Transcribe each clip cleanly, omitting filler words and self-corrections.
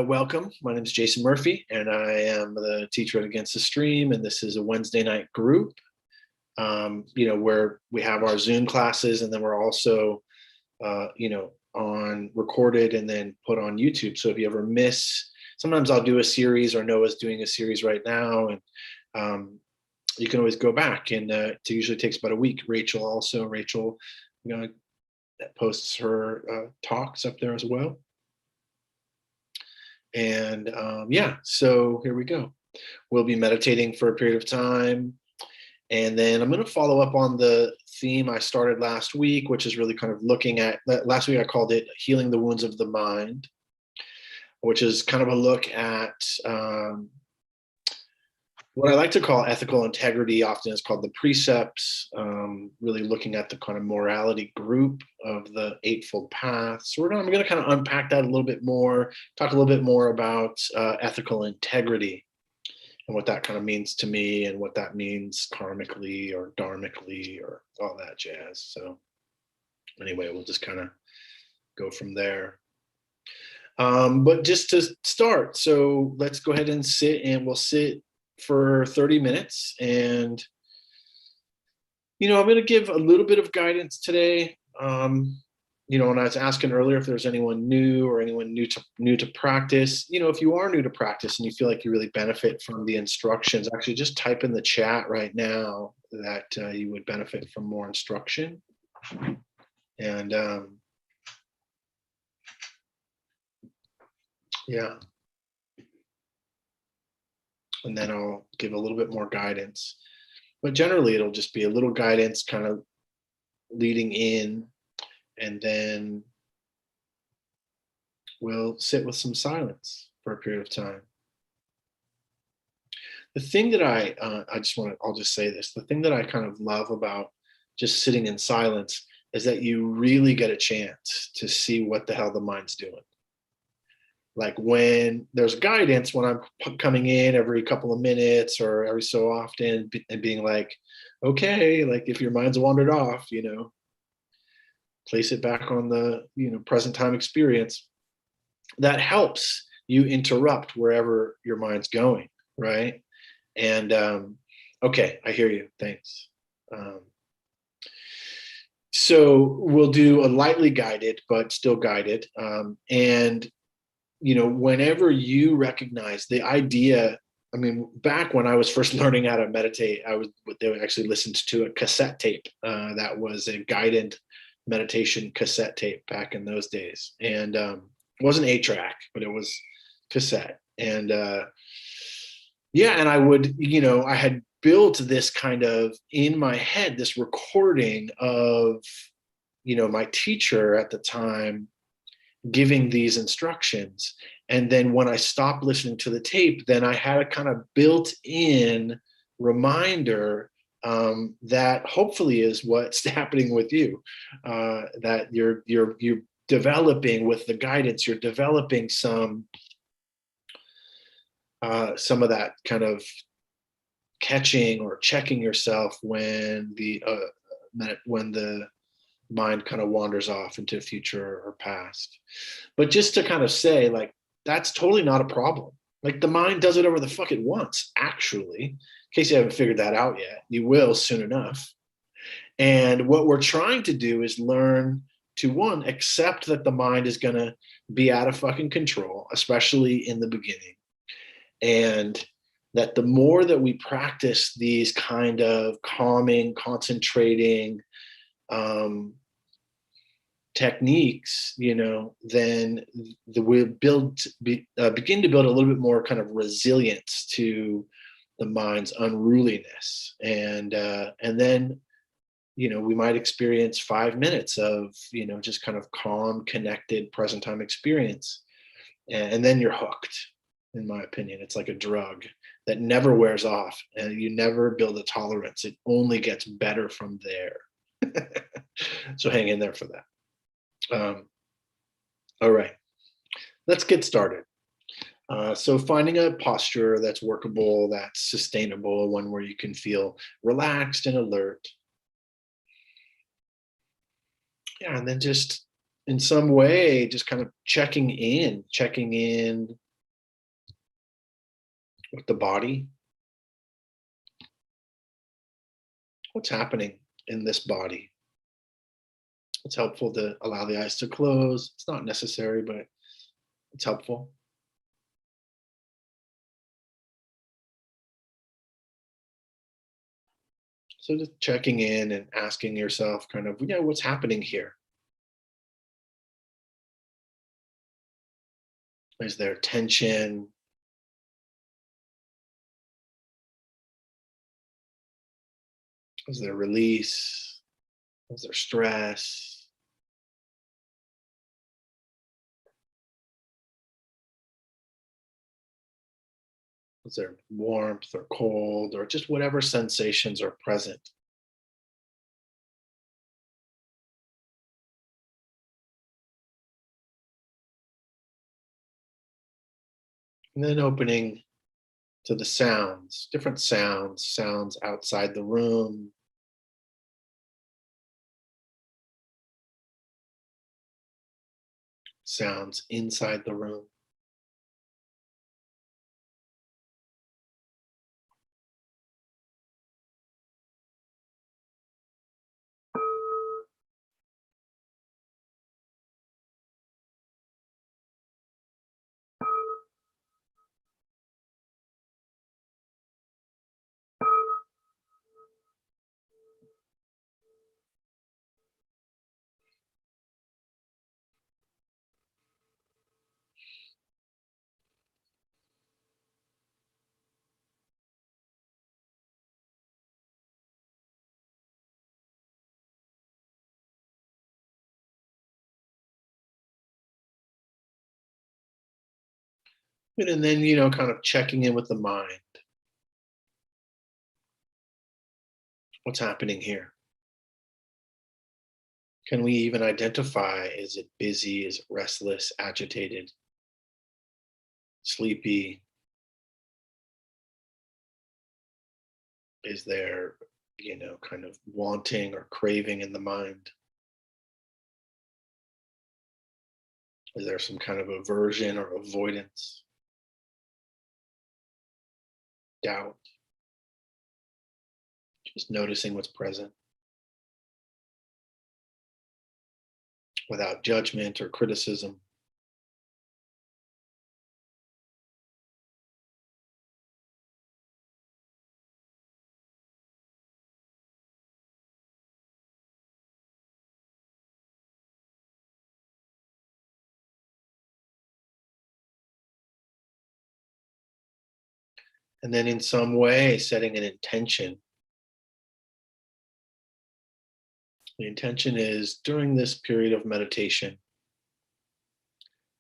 Welcome. My name is Jason Murphy, and I am the teacher at Against the Stream. And this is a Wednesday night group, where we have our Zoom classes, and then we're also, on recorded and then put on YouTube. So if you ever miss, sometimes I'll do a series, or Noah's doing a series right now, and you can always go back. And it usually takes about a week. Rachel, posts her talks up there as well. And so here we go. We'll be meditating for a period of time. And then I'm going to follow up on the theme I started last week, which is really kind of looking at, last week I called it Healing the Wounds of the Mind, which is kind of a look at what I like to call ethical integrity. Often is called the precepts, really looking at the kind of morality group of the Eightfold Path. So I'm going to kind of unpack that a little bit more, talk a little bit more about ethical integrity and what that kind of means to me, and what that means karmically or dharmically or all that jazz. So anyway, we'll just kind of go from there. But just to start, so let's go ahead and sit, and we'll sit for 30 minutes. And, I'm going to give a little bit of guidance today. And I was asking earlier if there's anyone new or anyone new to practice. If you are new to practice and you feel like you really benefit from the instructions, actually just type in the chat right now that you would benefit from more instruction. And and then I'll give a little bit more guidance. But generally, it'll just be a little guidance kind of leading in, and then we'll sit with some silence for a period of time. The thing that I'll just say this, the thing that I kind of love about just sitting in silence is that you really get a chance to see what the hell the mind's doing. Like when there's guidance, when I'm coming in every couple of minutes or every so often and being like, okay, like if your mind's wandered off, place it back on the, present time experience. That helps you interrupt wherever your mind's going, right? And okay, I hear you, thanks. So we'll do a lightly guided, but still guided. And whenever you recognize the idea, back when I was first learning how to meditate, they actually listened to a cassette tape that was a guided meditation cassette tape back in those days. And it wasn't 8-track, but it was cassette. And and I would, I had built this kind of in my head, this recording of, my teacher at the time giving these instructions. And then when I stopped listening to the tape, then I had a kind of built-in reminder that hopefully is what's happening with you, that you're developing with the guidance, you're developing some of that kind of catching or checking yourself when the mind kind of wanders off into future or past. But just to kind of say, like, that's totally not a problem. Like, the mind does whatever the fuck it wants, actually. In case you haven't figured that out yet, you will soon enough. And what we're trying to do is learn to, one, accept that the mind is going to be out of fucking control, especially in the beginning. And that the more that we practice these kind of calming, concentrating techniques, then we'll begin to build a little bit more kind of resilience to the mind's unruliness. And then, we might experience 5 minutes of, just kind of calm, connected, present time experience. And then you're hooked, in my opinion. It's like a drug that never wears off, and you never build a tolerance. It only gets better from there. So hang in there for that. All right, let's get started. So finding a posture that's workable, that's sustainable, one where you can feel relaxed and alert. And then just in some way, just kind of checking in with the body. What's happening in this body? It's helpful to allow the eyes to close. It's not necessary, but it's helpful. So just checking in and asking yourself kind of, what's happening here? Is there tension? Is there release? Is there stress? Is there warmth or cold or just whatever sensations are present? And then opening to the sounds, different sounds, sounds outside the room, sounds inside the room. And then, kind of checking in with the mind. What's happening here? Can we even identify, is it busy? Is it restless, agitated, sleepy? Is there, kind of wanting or craving in the mind? Is there some kind of aversion or avoidance, doubt? Just noticing what's present without judgment or criticism. And then in some way, setting an intention. The intention is during this period of meditation,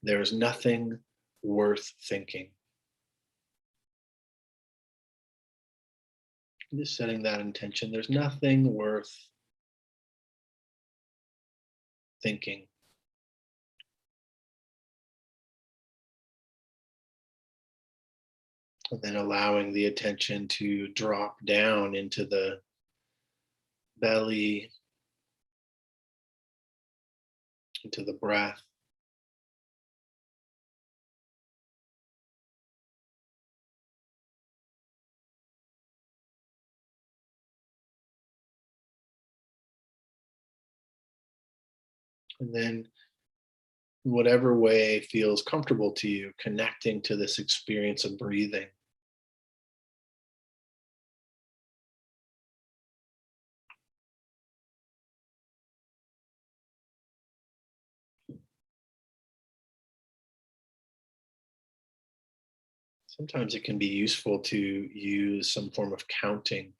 there is nothing worth thinking. Just setting that intention. There's nothing worth thinking. And then allowing the attention to drop down into the belly, into the breath. And then, in whatever way feels comfortable to you, connecting to this experience of breathing. Sometimes it can be useful to use some form of counting,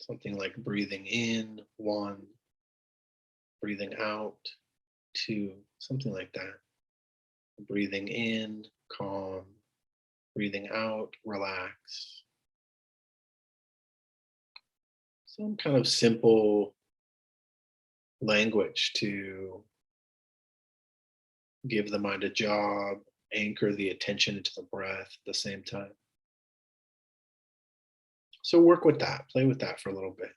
something like breathing in, 1, breathing out, 2, something like that. Breathing in, calm, breathing out, relax. Some kind of simple language to give the mind a job, anchor the attention into the breath at the same time. So work with that, play with that for a little bit.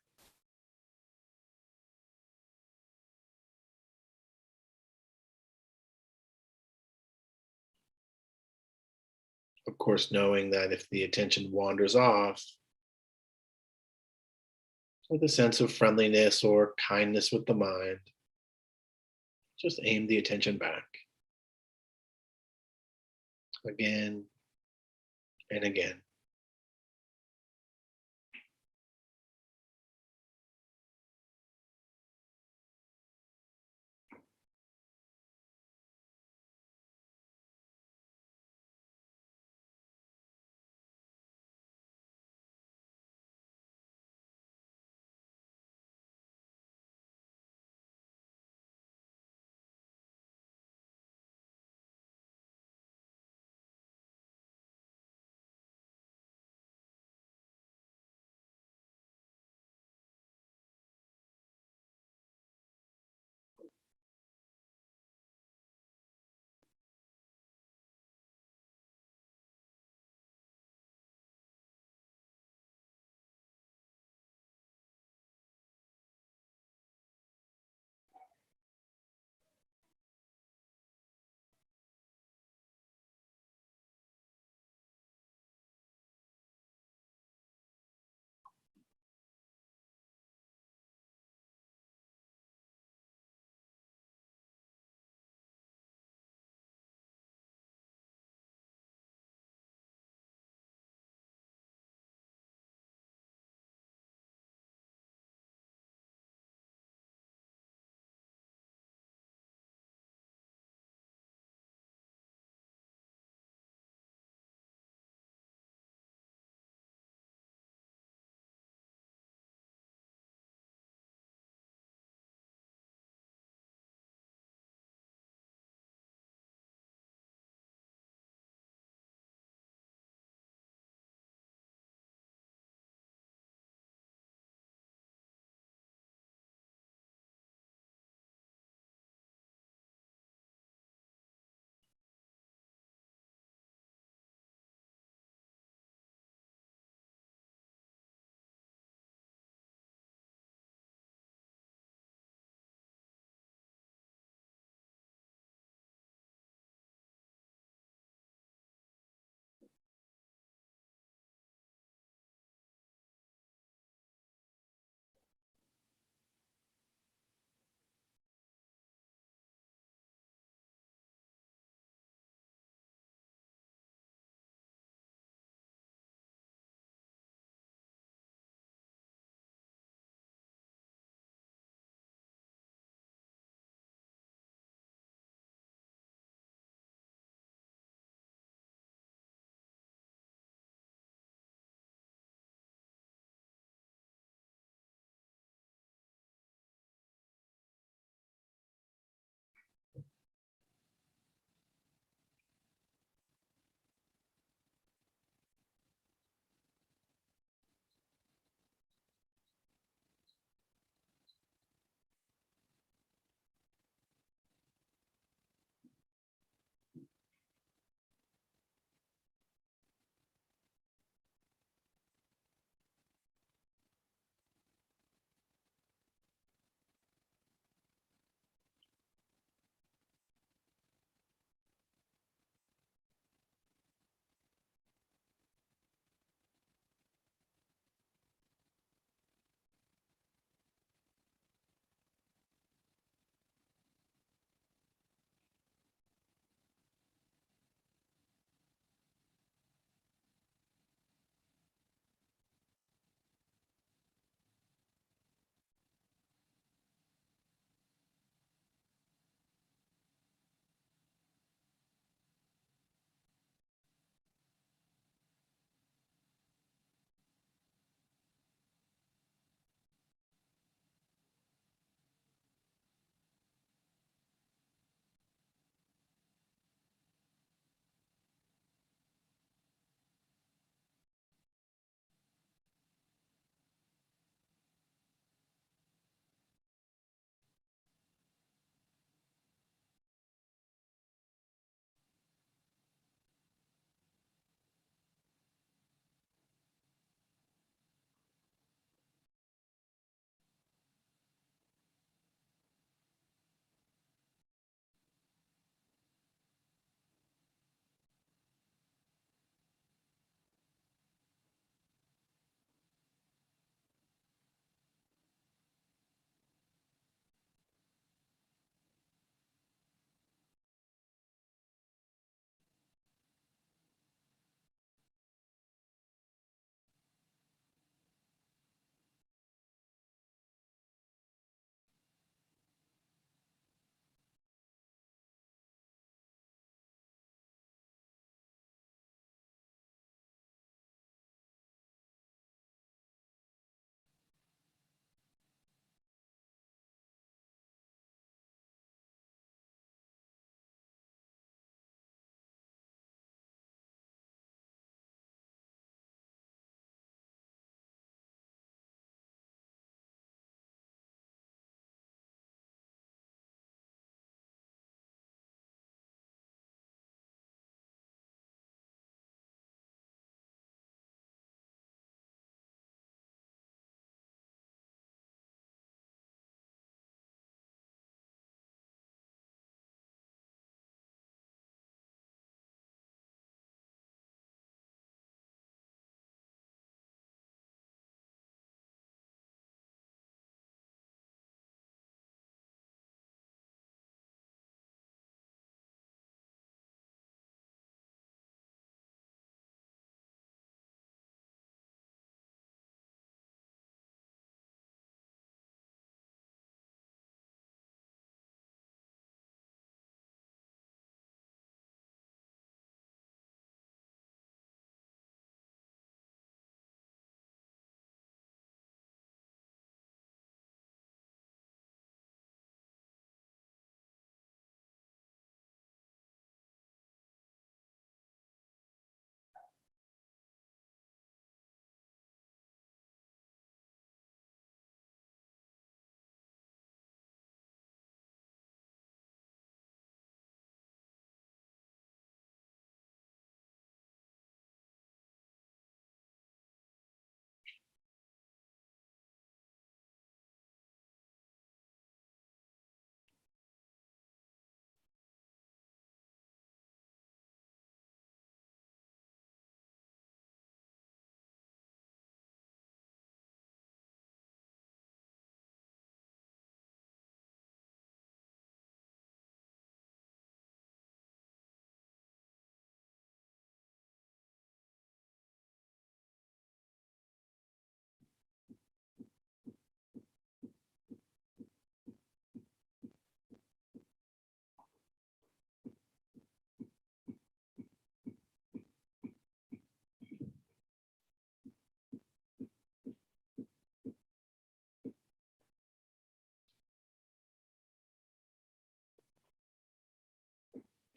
Of course, knowing that if the attention wanders off, with a sense of friendliness or kindness with the mind, just aim the attention back again and again.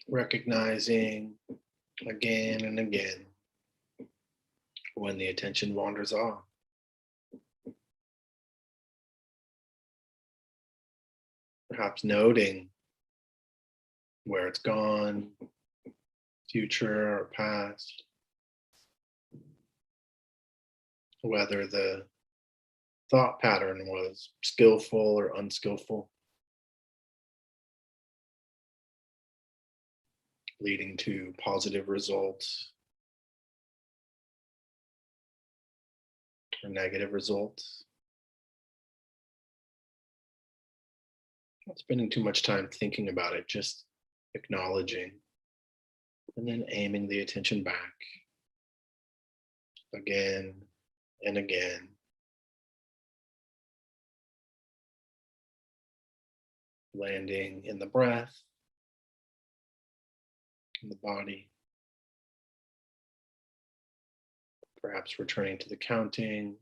recognizing again and again when the attention wanders off. Perhaps noting where it's gone, future or past, whether the thought pattern was skillful or unskillful, leading to positive results or negative results. Not spending too much time thinking about it, just acknowledging and then aiming the attention back again and again, landing in the breath, in the body, perhaps returning to the counting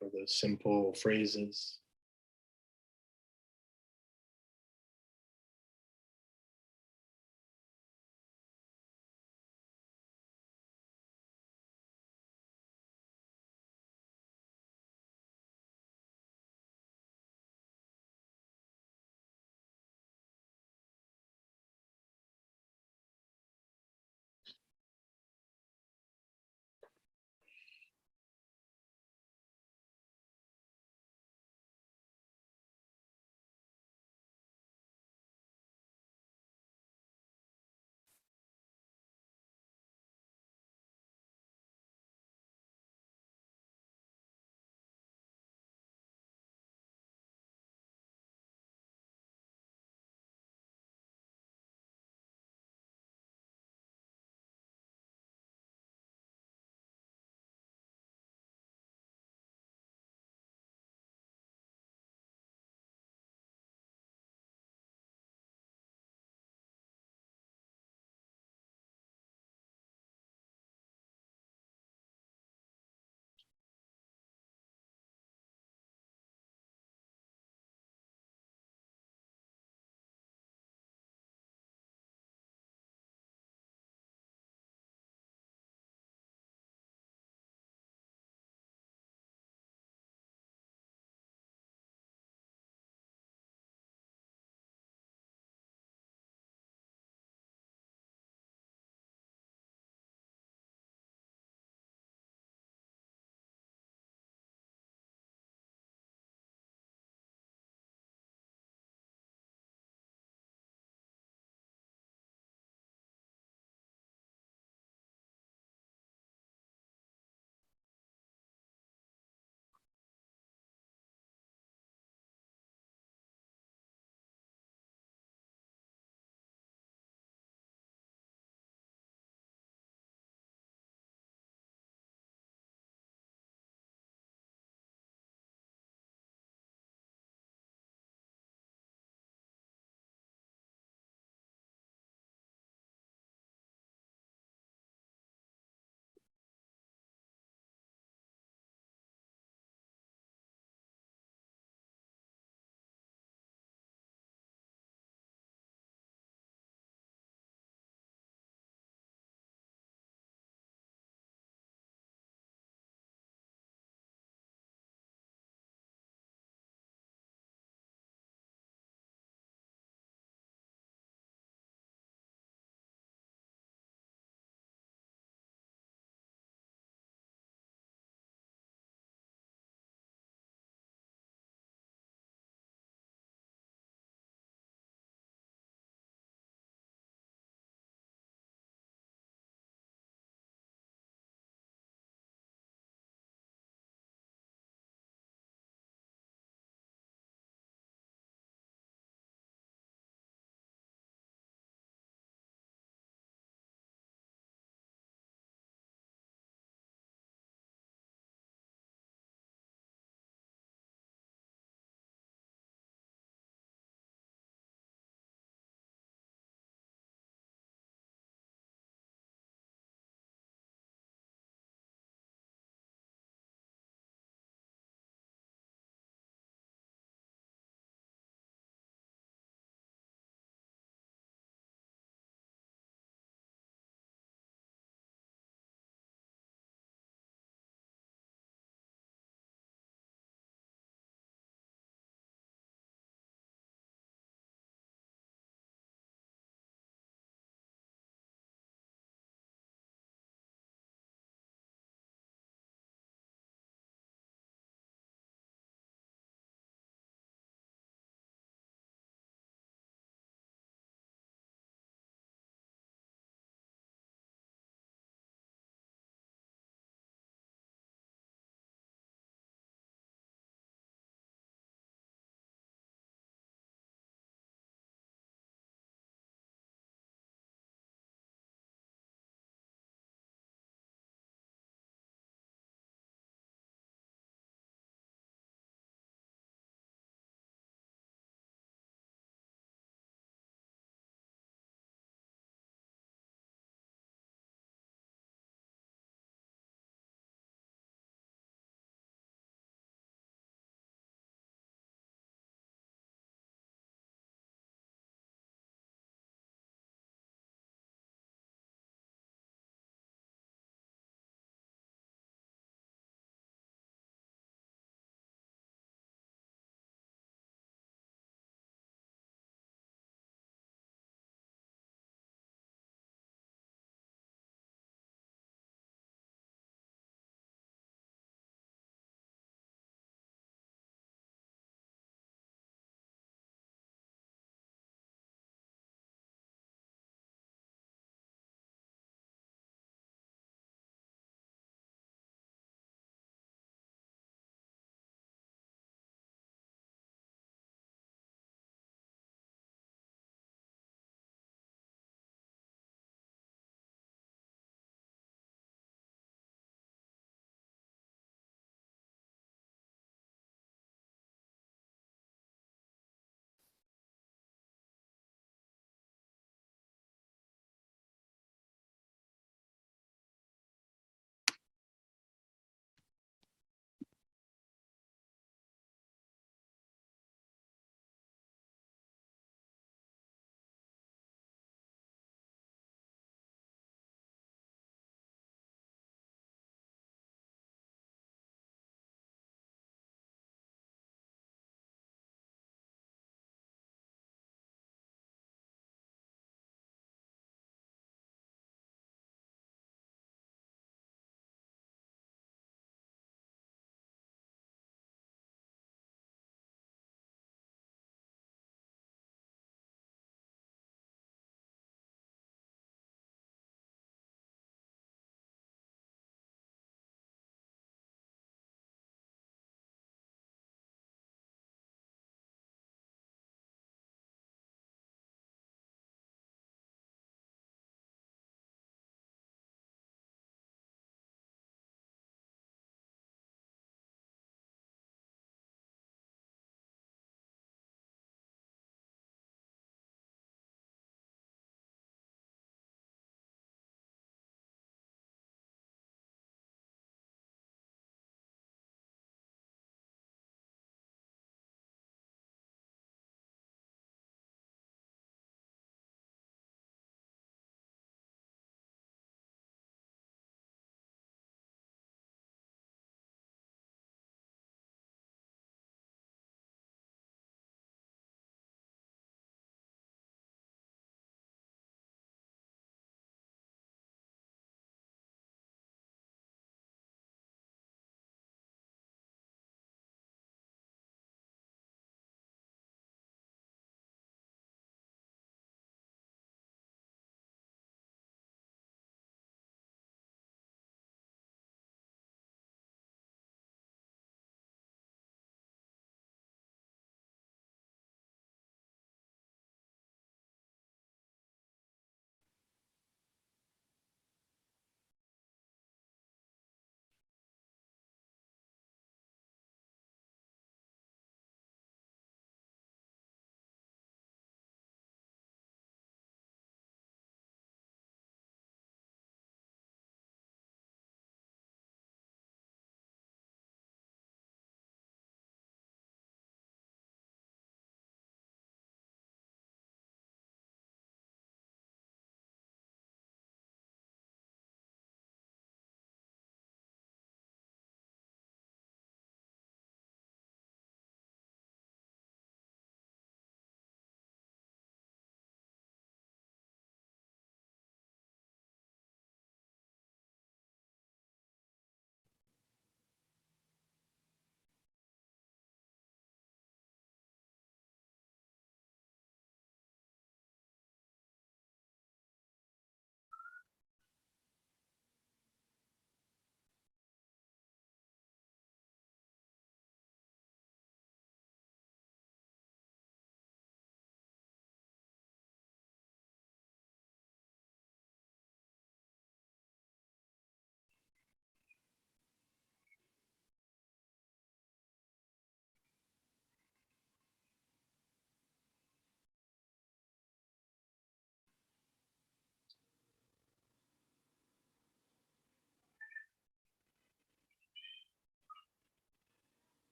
or those simple phrases.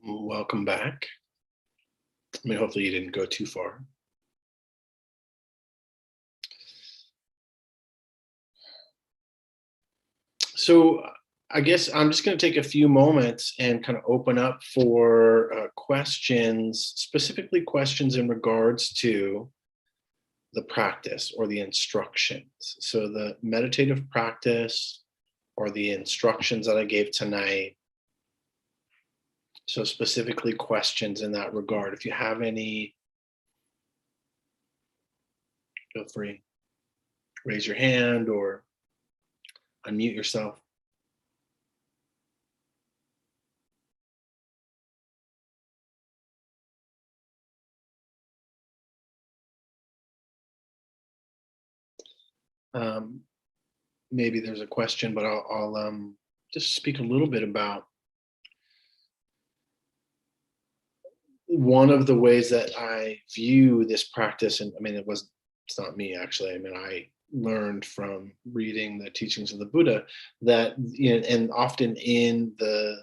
Welcome back. I mean, hopefully you didn't go too far. So I guess I'm just going to take a few moments and kind of open up for questions, specifically questions in regards to the practice or the instructions. So the meditative practice or the instructions that I gave tonight. So specifically questions in that regard. If you have any, feel free. Raise your hand or unmute yourself. Um, Maybe there's a question, but I'll just speak a little bit about one of the ways that I view this practice. And I mean, it's not me actually. I mean, I learned from reading the teachings of the Buddha that, and often in the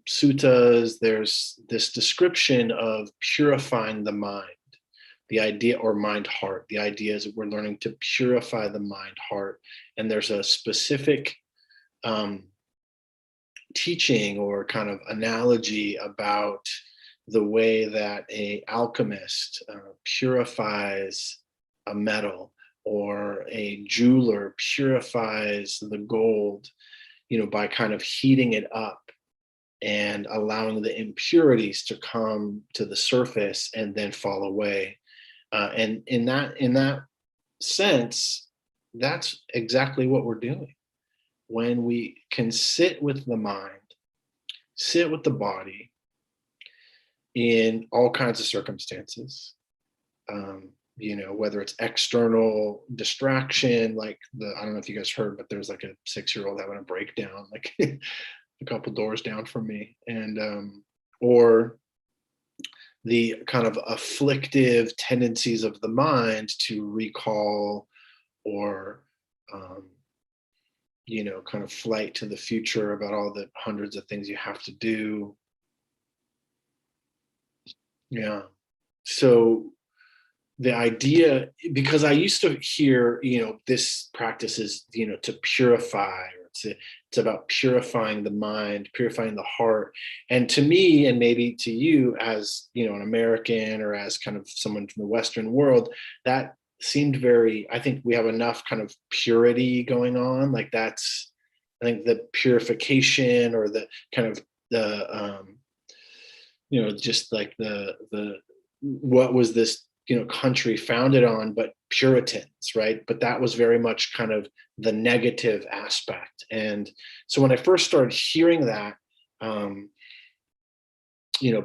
suttas, there's this description of purifying the mind, the idea, or mind heart. The idea is that we're learning to purify the mind heart. And there's a specific um, teaching or kind of analogy about the way that a alchemist purifies a metal, or a jeweler purifies the gold, by kind of heating it up and allowing the impurities to come to the surface and then fall away. And in that sense, that's exactly what we're doing when we can sit with the mind, sit with the body in all kinds of circumstances. Whether it's external distraction, like I don't know if you guys heard, but there's like a 6-year-old having a breakdown, like a couple doors down from me, and or the kind of afflictive tendencies of the mind to recall or um, kind of flight to the future about all the hundreds of things you have to do. Yeah. So the idea, because I used to hear, this practice is, to purify, or it's about purifying the mind, purifying the heart. And to me, and maybe to you as, an American or as kind of someone from the Western world, that seemed very, I think we have enough kind of purity going on. Like I think the purification or the kind of just like the what was this country founded on, but Puritans, right? But that was very much kind of the negative aspect. And so when I first started hearing that, um,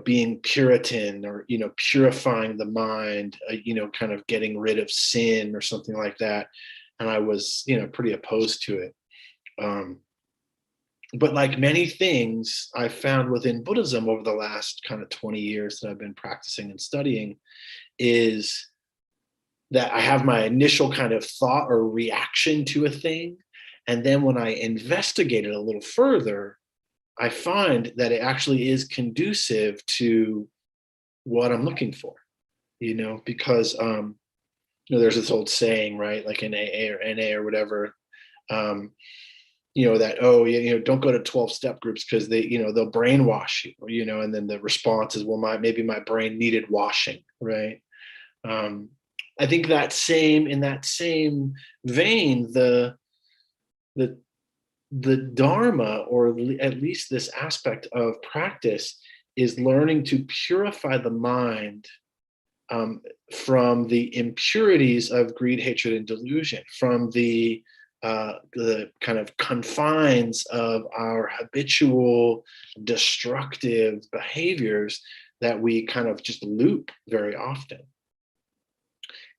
being Puritan, or purifying the mind, kind of getting rid of sin or something like that, and I was pretty opposed to it. um, but like many things I found within Buddhism over the last kind of 20 years that I've been practicing and studying, is that I have my initial kind of thought or reaction to a thing. And then when I investigate it a little further, I find that it actually is conducive to what I'm looking for, because, there's this old saying, right? Like in AA or NA or whatever, um, that, oh, yeah, don't go to 12-step groups because they'll brainwash you, and then the response is, well, maybe my brain needed washing, right? um, I think in that same vein, the the Dharma, or at least this aspect of practice, is learning to purify the mind, um, from the impurities of greed, hatred, and delusion, from the kind of confines of our habitual destructive behaviors that we kind of just loop very often.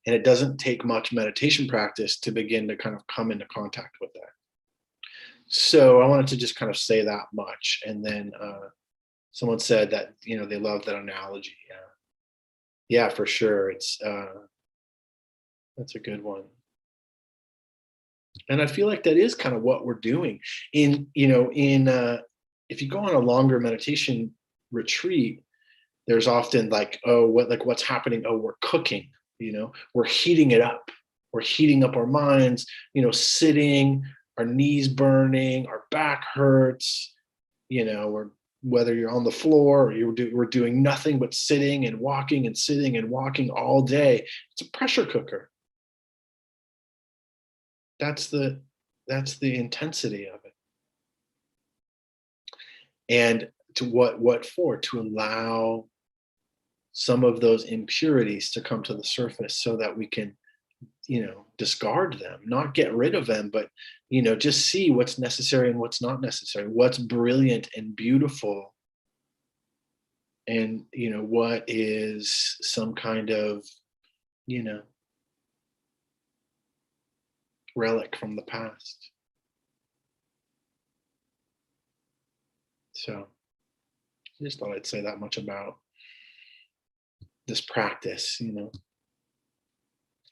And it doesn't take much meditation practice to begin to kind of come into contact with that. So I wanted to just kind of say that much. And then someone said that, they love that analogy. Yeah, for sure. That's a good one. And I feel like that is kind of what we're doing in if you go on a longer meditation retreat, there's often like, oh, what's happening? Oh, we're cooking, we're heating it up. We're heating up our minds, sitting, our knees burning, our back hurts, or whether you're on the floor or we're doing nothing but sitting and walking and sitting and walking all day. It's a pressure cooker. That's the intensity of it. And to what for? To allow some of those impurities to come to the surface so that we can, discard them, not get rid of them, but, just see what's necessary and what's not necessary, what's brilliant and beautiful, and, what is some kind of, relic from the past. So I just thought I'd say that much about this practice,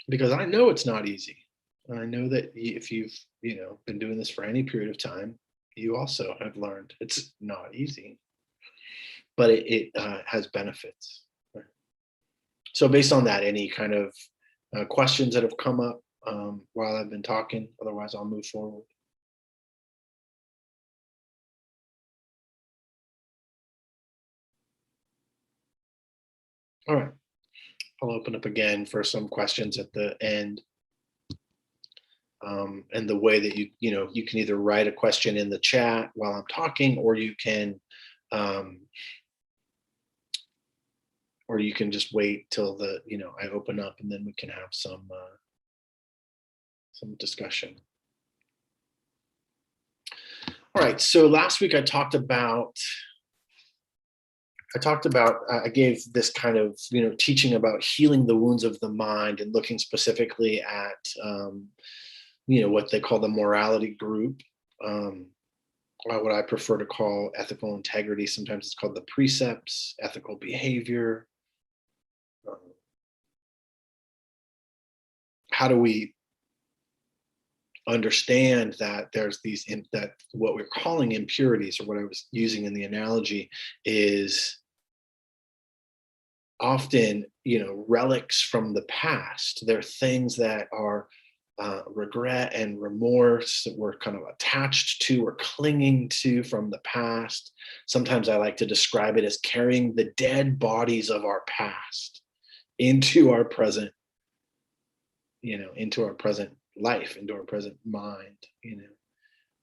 because I know it's not easy. And I know that if you've, been doing this for any period of time, you also have learned it's not easy, but it has benefits. So based on that, any kind of questions that have come up while I've been talking? Otherwise, I'll move forward. All right. I'll open up again for some questions at the end. And the way that you can either write a question in the chat while I'm talking, or you can just wait till I open up, and then we can have some discussion. All right. So last week I gave this kind of, teaching about healing the wounds of the mind and looking specifically at, what they call the morality group, what I prefer to call ethical integrity. Sometimes it's called the precepts, ethical behavior. How do we understand that there's that what we're calling impurities, or what I was using in the analogy, is often, relics from the past. They're things that are regret and remorse that we're kind of attached to or clinging to from the past. Sometimes I like to describe it as carrying the dead bodies of our past into our present, into our present life, into our present mind,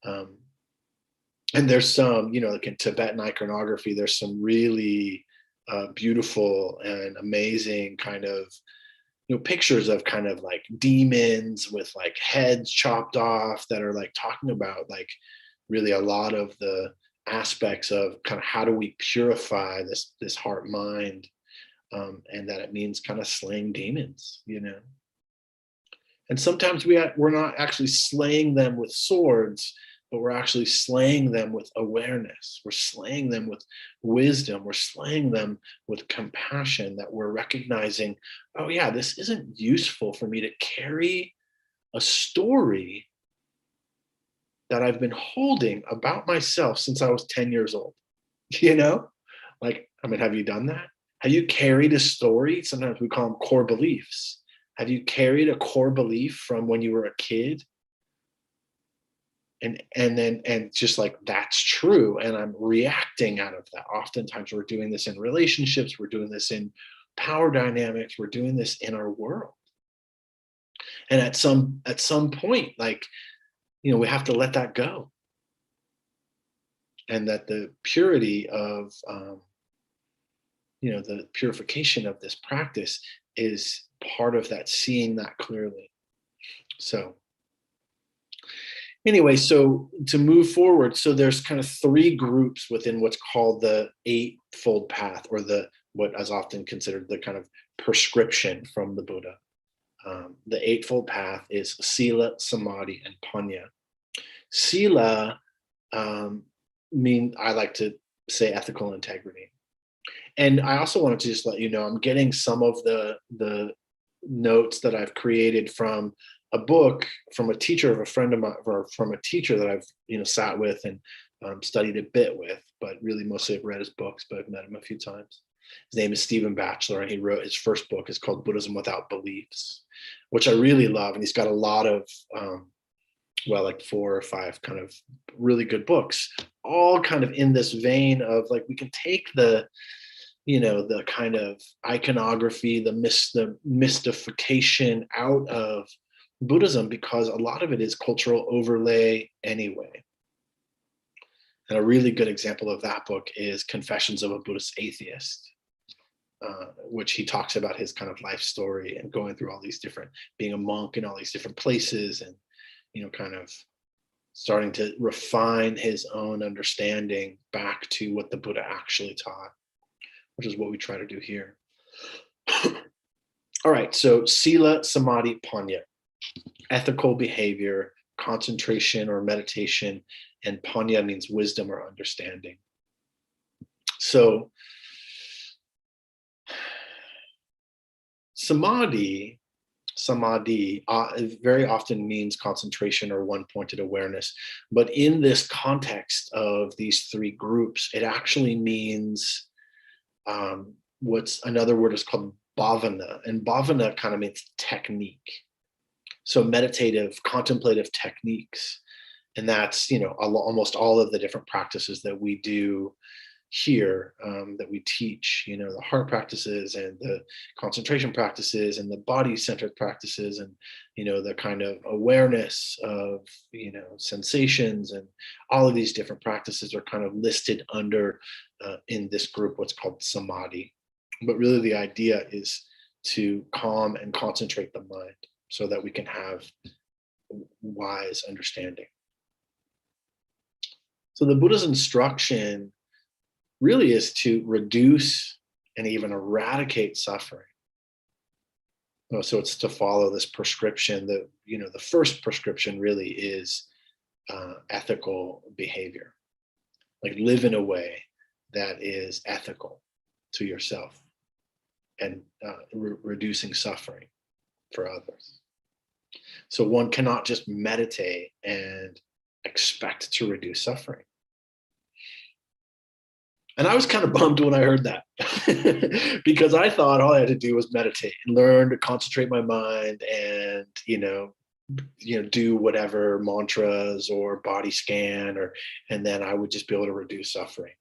and there's some, like in Tibetan iconography, there's some really beautiful and amazing kind of, pictures of kind of like demons with like heads chopped off, that are like talking about like really a lot of the aspects of kind of how do we purify this heart mind, and that it means kind of slaying demons, and sometimes we're not actually slaying them with swords, but we're actually slaying them with awareness. We're slaying them with wisdom. We're slaying them with compassion, that we're recognizing, oh yeah, this isn't useful for me to carry a story that I've been holding about myself since I was 10 years old. Like, have you done that? Have you carried a story? Sometimes we call them core beliefs. Have you carried a core belief from when you were a kid? And just like, that's true, and I'm reacting out of that. Oftentimes we're doing this in relationships, we're doing this in power dynamics, we're doing this in our world. And at some point, like, we have to let that go. And that the purity of, the purification of this practice is part of that, seeing that clearly. So anyway, so to move forward, so there's kind of three groups within what's called the Eightfold Path, or what is often considered the kind of prescription from the Buddha. The Eightfold Path is Sila, Samadhi, and Panya. Sila, I like to say ethical integrity. And I also wanted to just let you know, I'm getting some of the notes that I've created from a book from a teacher of a friend of mine, or from a teacher that I've sat with and studied a bit with, but really mostly I've read his books, but I've met him a few times. His name is Stephen Batchelor, and he wrote his first book is called Buddhism Without Beliefs, which I really love. And he's got a lot of, like 4 or 5 kind of really good books, all kind of in this vein of like, we can take the kind of iconography, the mystification out of Buddhism, because a lot of it is cultural overlay anyway. And a really good example of that book is Confessions of a Buddhist Atheist, which he talks about his kind of life story and going through all these different, being a monk in all these different places, and, kind of starting to refine his own understanding back to what the Buddha actually taught, which is what we try to do here. All right, so Sila, Samadhi, Panya, ethical behavior, concentration or meditation, and Panya means wisdom or understanding. So samadhi very often means concentration or one-pointed awareness. But in this context of these 3 groups, it actually means what's another word is called bhavana. And bhavana kind of means technique. So meditative, contemplative techniques. And that's, almost all of the different practices that we do here, that we teach, the heart practices and the concentration practices and the body-centered practices, and, the kind of awareness of, sensations, and all of these different practices are kind of listed under, in this group, what's called samadhi. But really the idea is to calm and concentrate the mind so that we can have wise understanding. So the Buddha's instruction really is to reduce and even eradicate suffering. So it's to follow this prescription. The first prescription really is ethical behavior, like live in a way that is ethical to yourself, and reducing suffering for others. So one cannot just meditate and expect to reduce suffering. And I was kind of bummed when I heard that because I thought all I had to do was meditate and learn to concentrate my mind and, do whatever mantras or body scan, and then I would just be able to reduce suffering.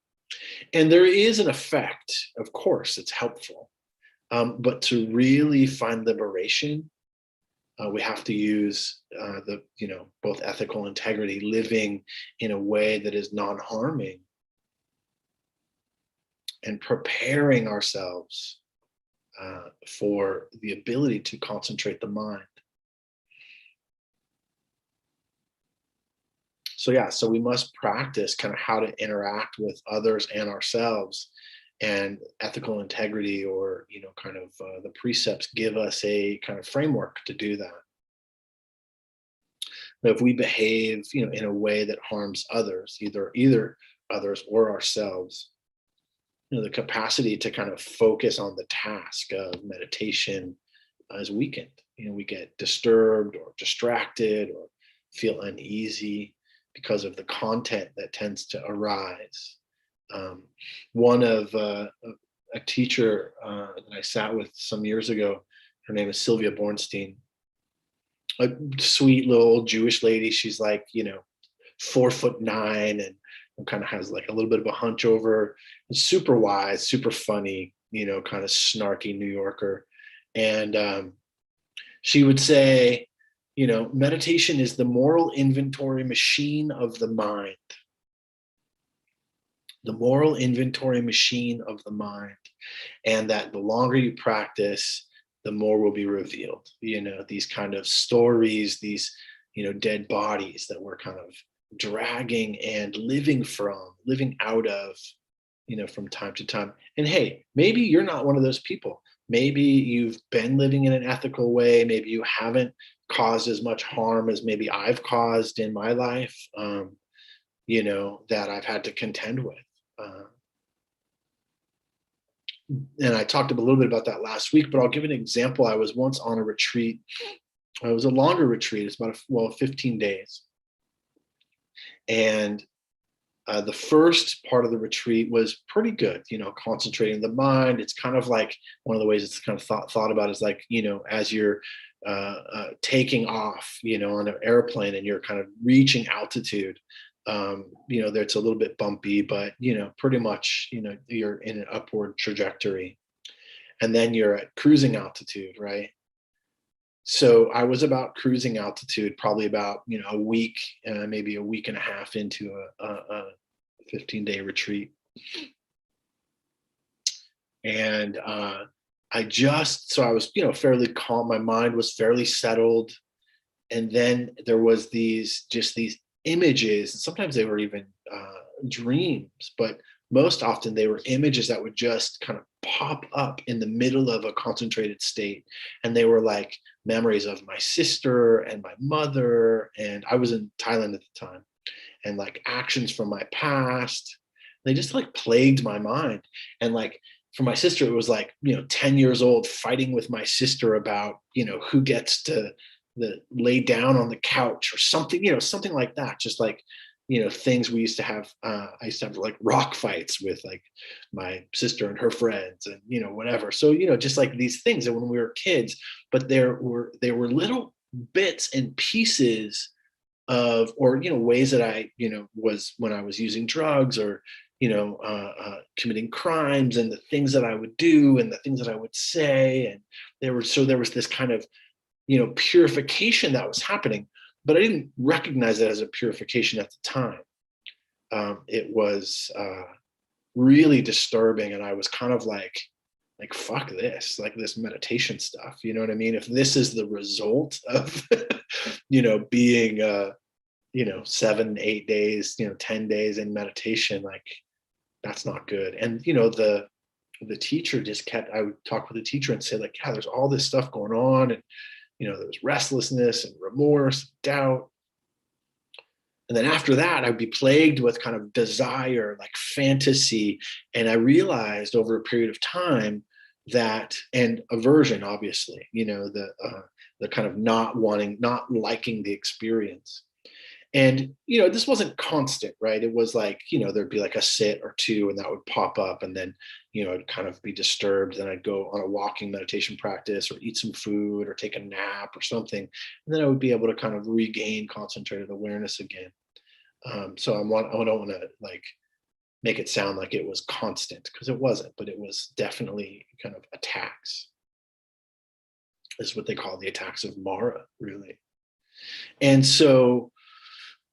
And there is an effect, of course, it's helpful. But to really find liberation, we have to use both ethical integrity, living in a way that is non-harming, and preparing ourselves for the ability to concentrate the mind. So we must practice kind of how to interact with others and ourselves, and ethical integrity, or the precepts give us a kind of framework to do that. Now, if we behave in a way that harms others, either others or ourselves, the capacity to kind of focus on the task of meditation is weakened. We get disturbed or distracted or feel uneasy because of the content that tends to arise. One of a teacher that I sat with some years ago, her name is Sylvia Bornstein, a sweet little Jewish lady. She's like, 4'9" and kind of has like a little bit of a hunch over, and super wise, super funny, kind of snarky New Yorker. And she would say, meditation is the moral inventory machine of the mind. The moral inventory machine of the mind. And that the longer you practice, the more will be revealed. These kind of stories, these, dead bodies that we're kind of dragging and living out of, from time to time. And hey, maybe you're not one of those people. Maybe you've been living in an ethical way. Maybe you haven't caused as much harm as maybe I've caused in my life, that I've had to contend with. And I talked a little bit about that last week, but I'll give an example. I was once on a retreat. It was a longer retreat. It's about 15 days. And The first part of the retreat was pretty good, concentrating the mind. It's kind of like one of the ways it's kind of thought about is like, as you're taking off, on an airplane and you're kind of reaching altitude, it's a little bit bumpy, but, pretty much, you're in an upward trajectory. And then you're at cruising altitude, right? So I was about cruising altitude, probably about, a week, maybe a week and a half into a 15-day retreat. And so I was, fairly calm. My mind was fairly settled. And then there was these images. Sometimes they were even dreams, but most often they were images that would just kind of pop up in the middle of a concentrated state. And they were like memories of my sister and my mother. And I was in Thailand at the time, and like actions from my past. They just like plagued my mind. And like for my sister, it was like, 10 years old fighting with my sister about, who gets to lay down on the couch or something, something like that. Just like, things we used to have. I used to have like rock fights with like my sister and her friends and, whatever. So, just like these things that when we were kids, but they were little bits and pieces of, or, ways that I, was when I was using drugs or, committing crimes, and the things that I would do and the things that I would say. And there was this kind of, purification that was happening, but I didn't recognize it as a purification at the time. It was really disturbing. And I was kind of like, fuck this, like this meditation stuff. You know what I mean? If this is the result of, being, 7, 8 days, 10 days in meditation, like that's not good. And, the teacher just I would talk with the teacher and say like, yeah, there's all this stuff going on. And, there's restlessness and remorse, doubt. And then after that, I'd be plagued with kind of desire, like fantasy. And I realized over a period of time that, and aversion, obviously, the kind of not liking the experience. And, this wasn't constant, right? It was like, there'd be like a sit or two and that would pop up, and then, I'd kind of be disturbed. Then I'd go on a walking meditation practice or eat some food or take a nap or something. And then I would be able to kind of regain concentrated awareness again. So I don't want to like make it sound like it was constant, because it wasn't, but it was definitely kind of attacks. This is what they call the attacks of Mara, really. And so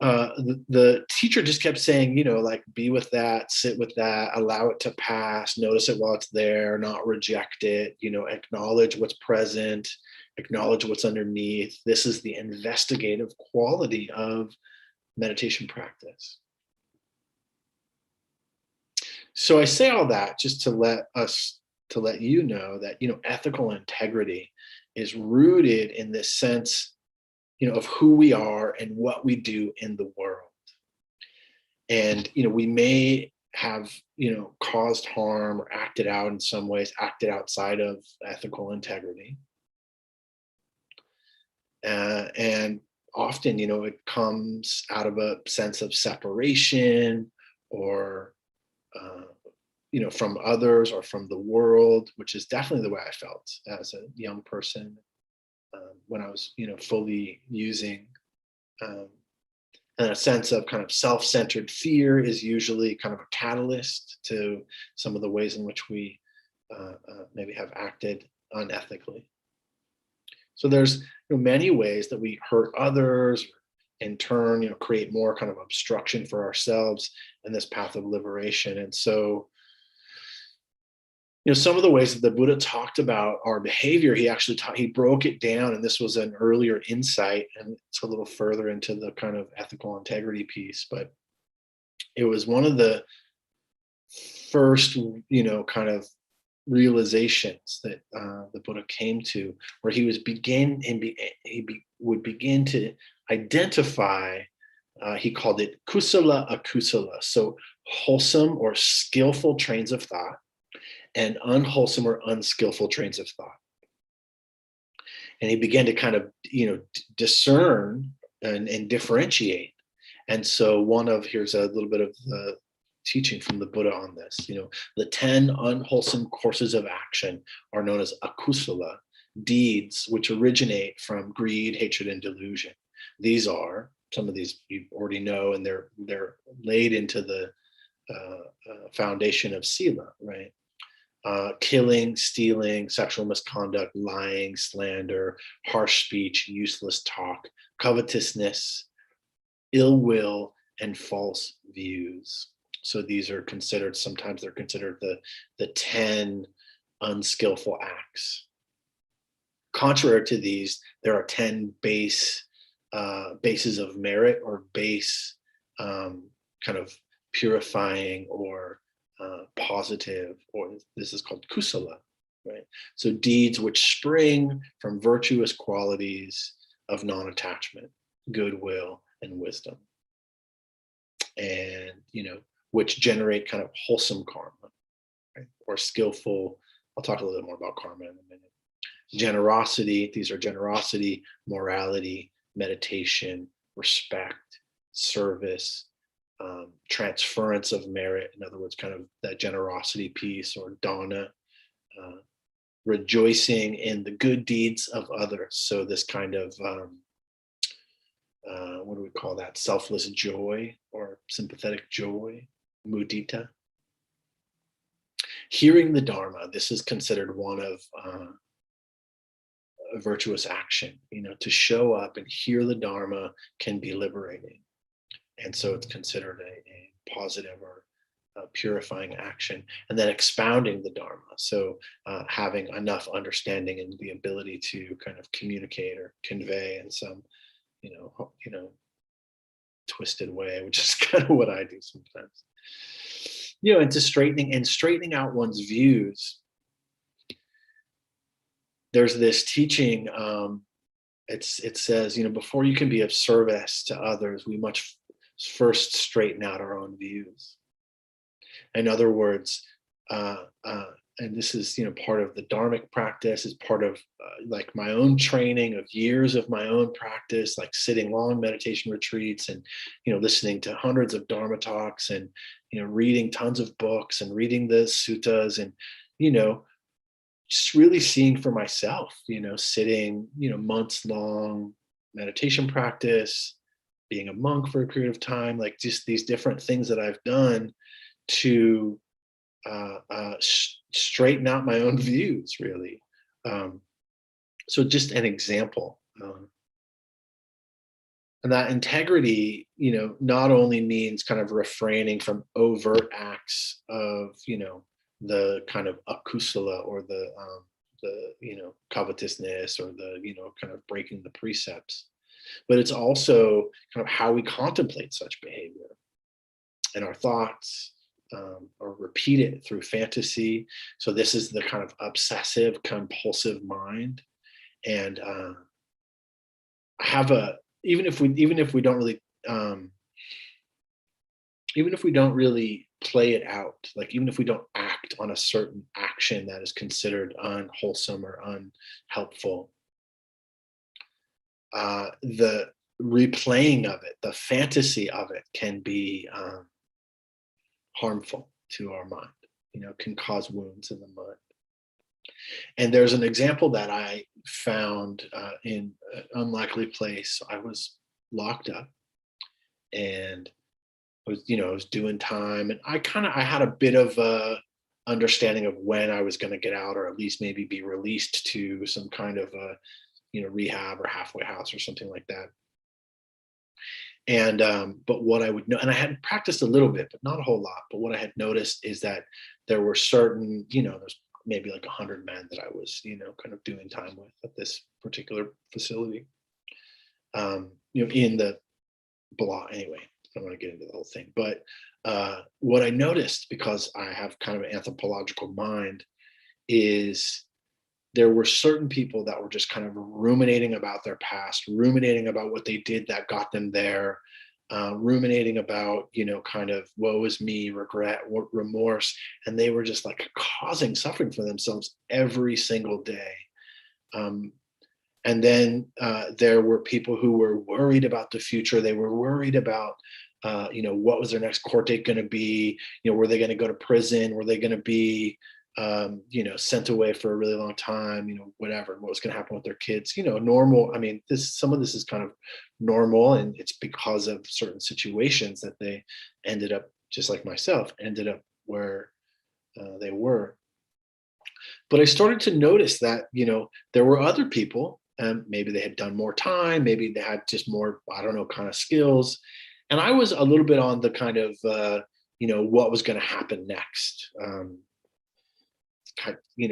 the teacher just kept saying, like, be with that, sit with that, allow it to pass, notice it while it's there, not reject it, acknowledge what's present, acknowledge what's underneath. This is the investigative quality of meditation practice. So I say all that just to let you know that, ethical integrity is rooted in this sense, of who we are and what we do in the world. And, we may have, caused harm or acted out in some ways, acted outside of ethical integrity. And often, it comes out of a sense of separation or, from others or from the world, which is definitely the way I felt as a young person. When I was, fully using, and a sense of kind of self-centered fear is usually kind of a catalyst to some of the ways in which we maybe have acted unethically. So there's many ways that we hurt others, in turn, create more kind of obstruction for ourselves in this path of liberation. And so, some of the ways that the Buddha talked about our behavior, he broke it down, and this was an earlier insight, and it's a little further into the kind of ethical integrity piece, but it was one of the first, kind of realizations that the Buddha came to, where he would begin to identify, he called it kusala akusala, so wholesome or skillful trains of thought, and unwholesome or unskillful trains of thought. And he began to kind of, discern and differentiate. And so here's a little bit of the teaching from the Buddha on this. The 10 unwholesome courses of action are known as akusala, deeds which originate from greed, hatred, and delusion. These are, some of these you already know, and they're laid into the foundation of sila, right? Killing, stealing, sexual misconduct, lying, slander, harsh speech, useless talk, covetousness, ill will, and false views. So these are considered, sometimes they're considered the 10 unskillful acts. Contrary to these, there are 10 bases of merit, or base kind of purifying or positive, or this is called kusala, right? So deeds which spring from virtuous qualities of non-attachment, goodwill, and wisdom, and which generate kind of wholesome karma, right? Or skillful. I'll talk a little bit more about karma in a minute. Generosity, these are generosity, morality, meditation, respect, service, transference of merit, in other words, kind of that generosity piece, or dana, rejoicing in the good deeds of others. So this kind of, what do we call that? Selfless joy or sympathetic joy, mudita. Hearing the Dharma, this is considered one of a virtuous action. To show up and hear the Dharma can be liberating. And so it's considered a positive or purifying action. And then expounding the Dharma. So having enough understanding and the ability to kind of communicate or convey in some, twisted way, which is kind of what I do sometimes. Into straightening out one's views. There's this teaching, it says, before you can be of service to others, we must first straighten out our own views. In other words, and this is, part of the Dharmic practice, is part of like my own training of years of my own practice, like sitting long meditation retreats and, listening to hundreds of Dharma talks and, reading tons of books and reading the suttas and, just really seeing for myself, sitting, months long meditation practice, being a monk for a period of time, like just these different things that I've done to straighten out my own views, really. So just an example. And that integrity, not only means kind of refraining from overt acts of, the kind of akusala, or the covetousness, or the, kind of breaking the precepts, but it's also kind of how we contemplate such behavior in our thoughts, or repeat it through fantasy. So this is the kind of obsessive compulsive mind. And I have even if we don't really play it out, like even if we don't act on a certain action that is considered unwholesome or unhelpful, the replaying of it, the fantasy of it, can be harmful to our mind, can cause wounds in the mind. And there's an example that I found in an unlikely place. I was locked up, and I was doing time, and I had a bit of a understanding of when I was going to get out, or at least maybe be released to some kind of a, rehab or halfway house or something like that. And but what I would know, and I had practiced a little bit, but not a whole lot. But what I had noticed is that there were certain, there's maybe like 100 men that I was, kind of doing time with at this particular facility. In the block. Anyway, I don't want to get into the whole thing, but what I noticed, because I have kind of an anthropological mind, is there were certain people that were just kind of ruminating about their past, ruminating about what they did that got them there, ruminating about, kind of woe is me, regret, remorse. And they were just like causing suffering for themselves every single day. And And then there were people who were worried about the future. They were worried about, what was their next court date going to be? Were they going to go to prison? Were they going to be, sent away for a really long time? Whatever. What was going to happen with their kids? Normal. I mean, some of this is kind of normal, and it's because of certain situations that they ended up, just like myself, ended up where they were. But I started to notice that, there were other people, and maybe they had done more time, maybe they had just more, I don't know, kind of skills. And I was a little bit on the kind of, what was going to happen next.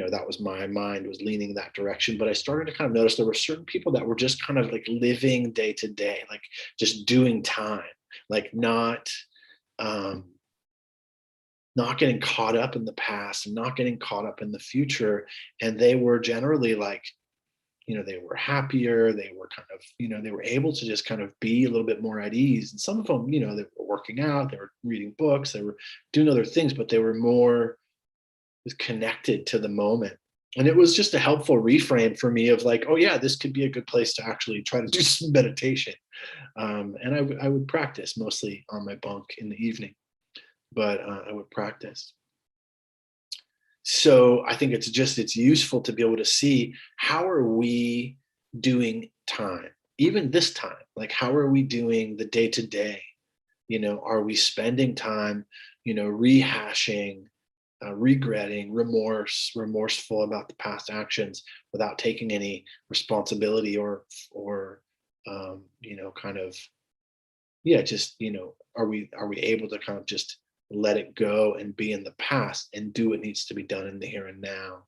That was my mind was leaning that direction. But I started to kind of notice there were certain people that were just kind of like living day to day, like just doing time, like um, not getting caught up in the past and not getting caught up in the future. And they were generally like, they were happier. They were kind of, they were able to just kind of be a little bit more at ease. And some of them, they were working out, they were reading books, they were doing other things, but they were more connected to the moment. And it was just a helpful reframe for me of like, oh yeah, this could be a good place to actually try to do some meditation. And I would practice mostly on my bunk in the evening, but I would practice. So I think it's useful to be able to see, how are we doing time, even this time, like how are we doing the day to day? Are we spending time, rehashing, regretting, remorseful about the past actions without taking any responsibility or kind of, yeah, just, are we able to kind of just let it go and be in the past and do what needs to be done in the here and now?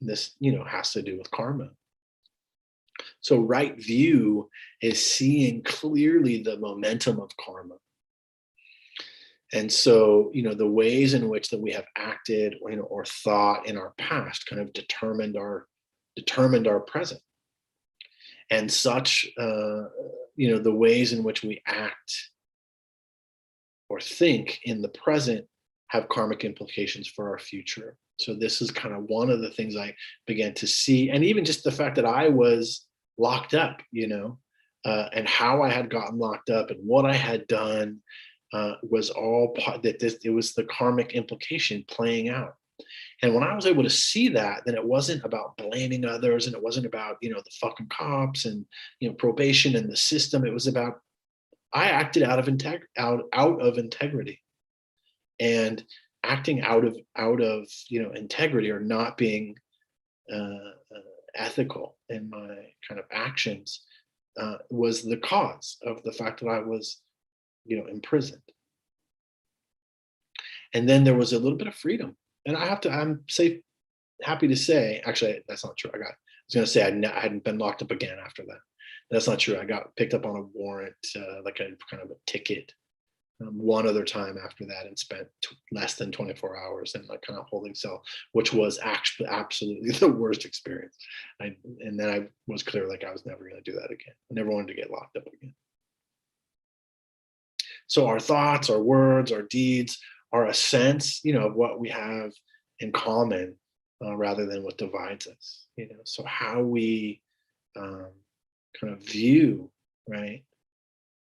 And this, has to do with karma. So right view is seeing clearly the momentum of karma. And so, the ways in which that we have acted or thought in our past kind of determined our present. And such, the ways in which we act or think in the present have karmic implications for our future. So this is kind of one of the things I began to see. And even just the fact that I was locked up, and how I had gotten locked up and what I had done, was all part that it was the karmic implication playing out. And when I was able to see that, then it wasn't about blaming others, and it wasn't about, the fucking cops and, probation and the system. It was about, I acted out of integrity, and acting out of integrity, or not being ethical in my kind of actions, was the cause of the fact that I was imprisoned. And then there was a little bit of freedom, and happy to say, actually, that's not true. I was going to say I hadn't been locked up again after that. That's not true. I got picked up on a warrant, like a kind of a ticket, one other time after that, and spent less than 24 hours in like kind of holding cell, which was actually absolutely the worst experience. And then I was clear, like I was never going to do that again. I never wanted to get locked up again. So our thoughts, our words, our deeds are a sense, of what we have in common, rather than what divides us. So how we kind of view, right,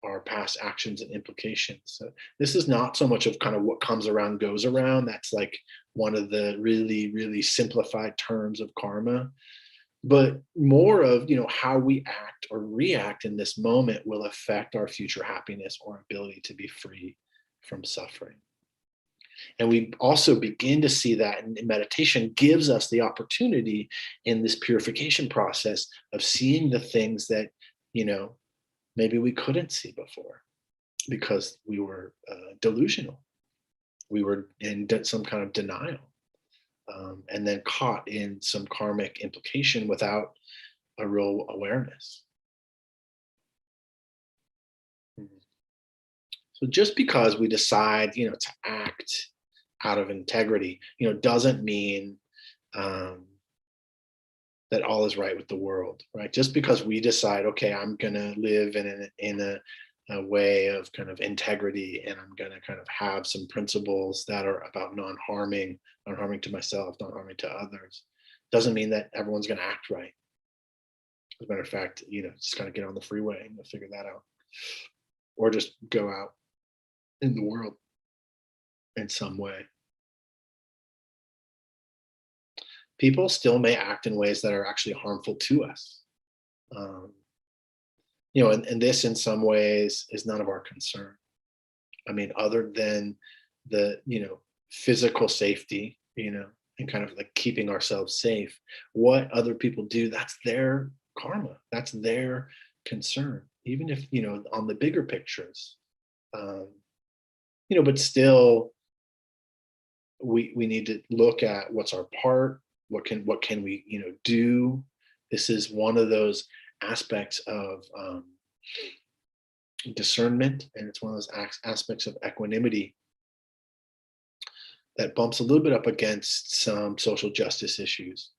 our past actions and implications. So this is not so much of kind of what comes around goes around. That's like one of the really, really simplified terms of karma. But more of, how we act or react in this moment will affect our future happiness or ability to be free from suffering. And we also begin to see that, and meditation gives us the opportunity in this purification process of seeing the things that, maybe we couldn't see before because we were delusional. We were in some kind of denial. And then caught in some karmic implication without a real awareness. So just because we decide, to act out of integrity, doesn't mean that all is right with the world, right? Just because we decide, okay, I'm going to live in a way of kind of integrity, and I'm going to kind of have some principles that are about non-harming to myself, not harming to others, doesn't mean that everyone's going to act right. As a matter of fact, just kind of get on the freeway and you'll figure that out, or just go out in the world in some way. People still may act in ways that are actually harmful to us. Um, and this in some ways is none of our concern. I mean, other than the, physical safety, and kind of like keeping ourselves safe, what other people do, that's their karma, that's their concern, even if, on the bigger pictures, um, but still we need to look at what's our part, what can we, do. This is one of those aspects of discernment, and it's one of those aspects of equanimity that bumps a little bit up against some social justice issues.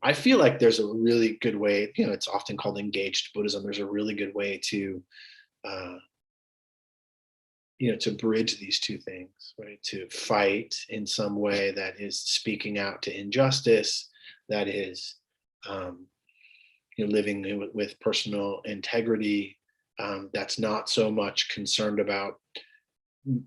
I feel like there's a really good way, it's often called engaged Buddhism. There's a really good way to, to bridge these two things, right? To fight in some way that is speaking out to injustice, that is, living with personal integrity, that's not so much concerned about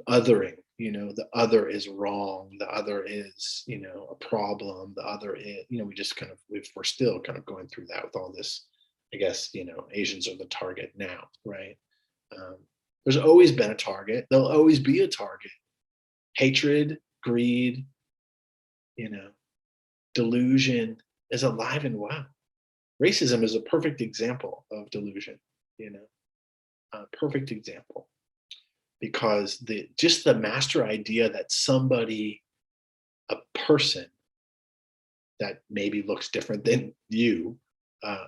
othering. The other is wrong, the other is, a problem, the other is, we just kind of, we're still kind of going through that with all this, I guess, Asians are the target now, right? There's always been a target, there'll always be a target. Hatred, greed, delusion is alive and well. Racism is a perfect example of delusion, a perfect example. Because the master idea that somebody, a person that maybe looks different than you,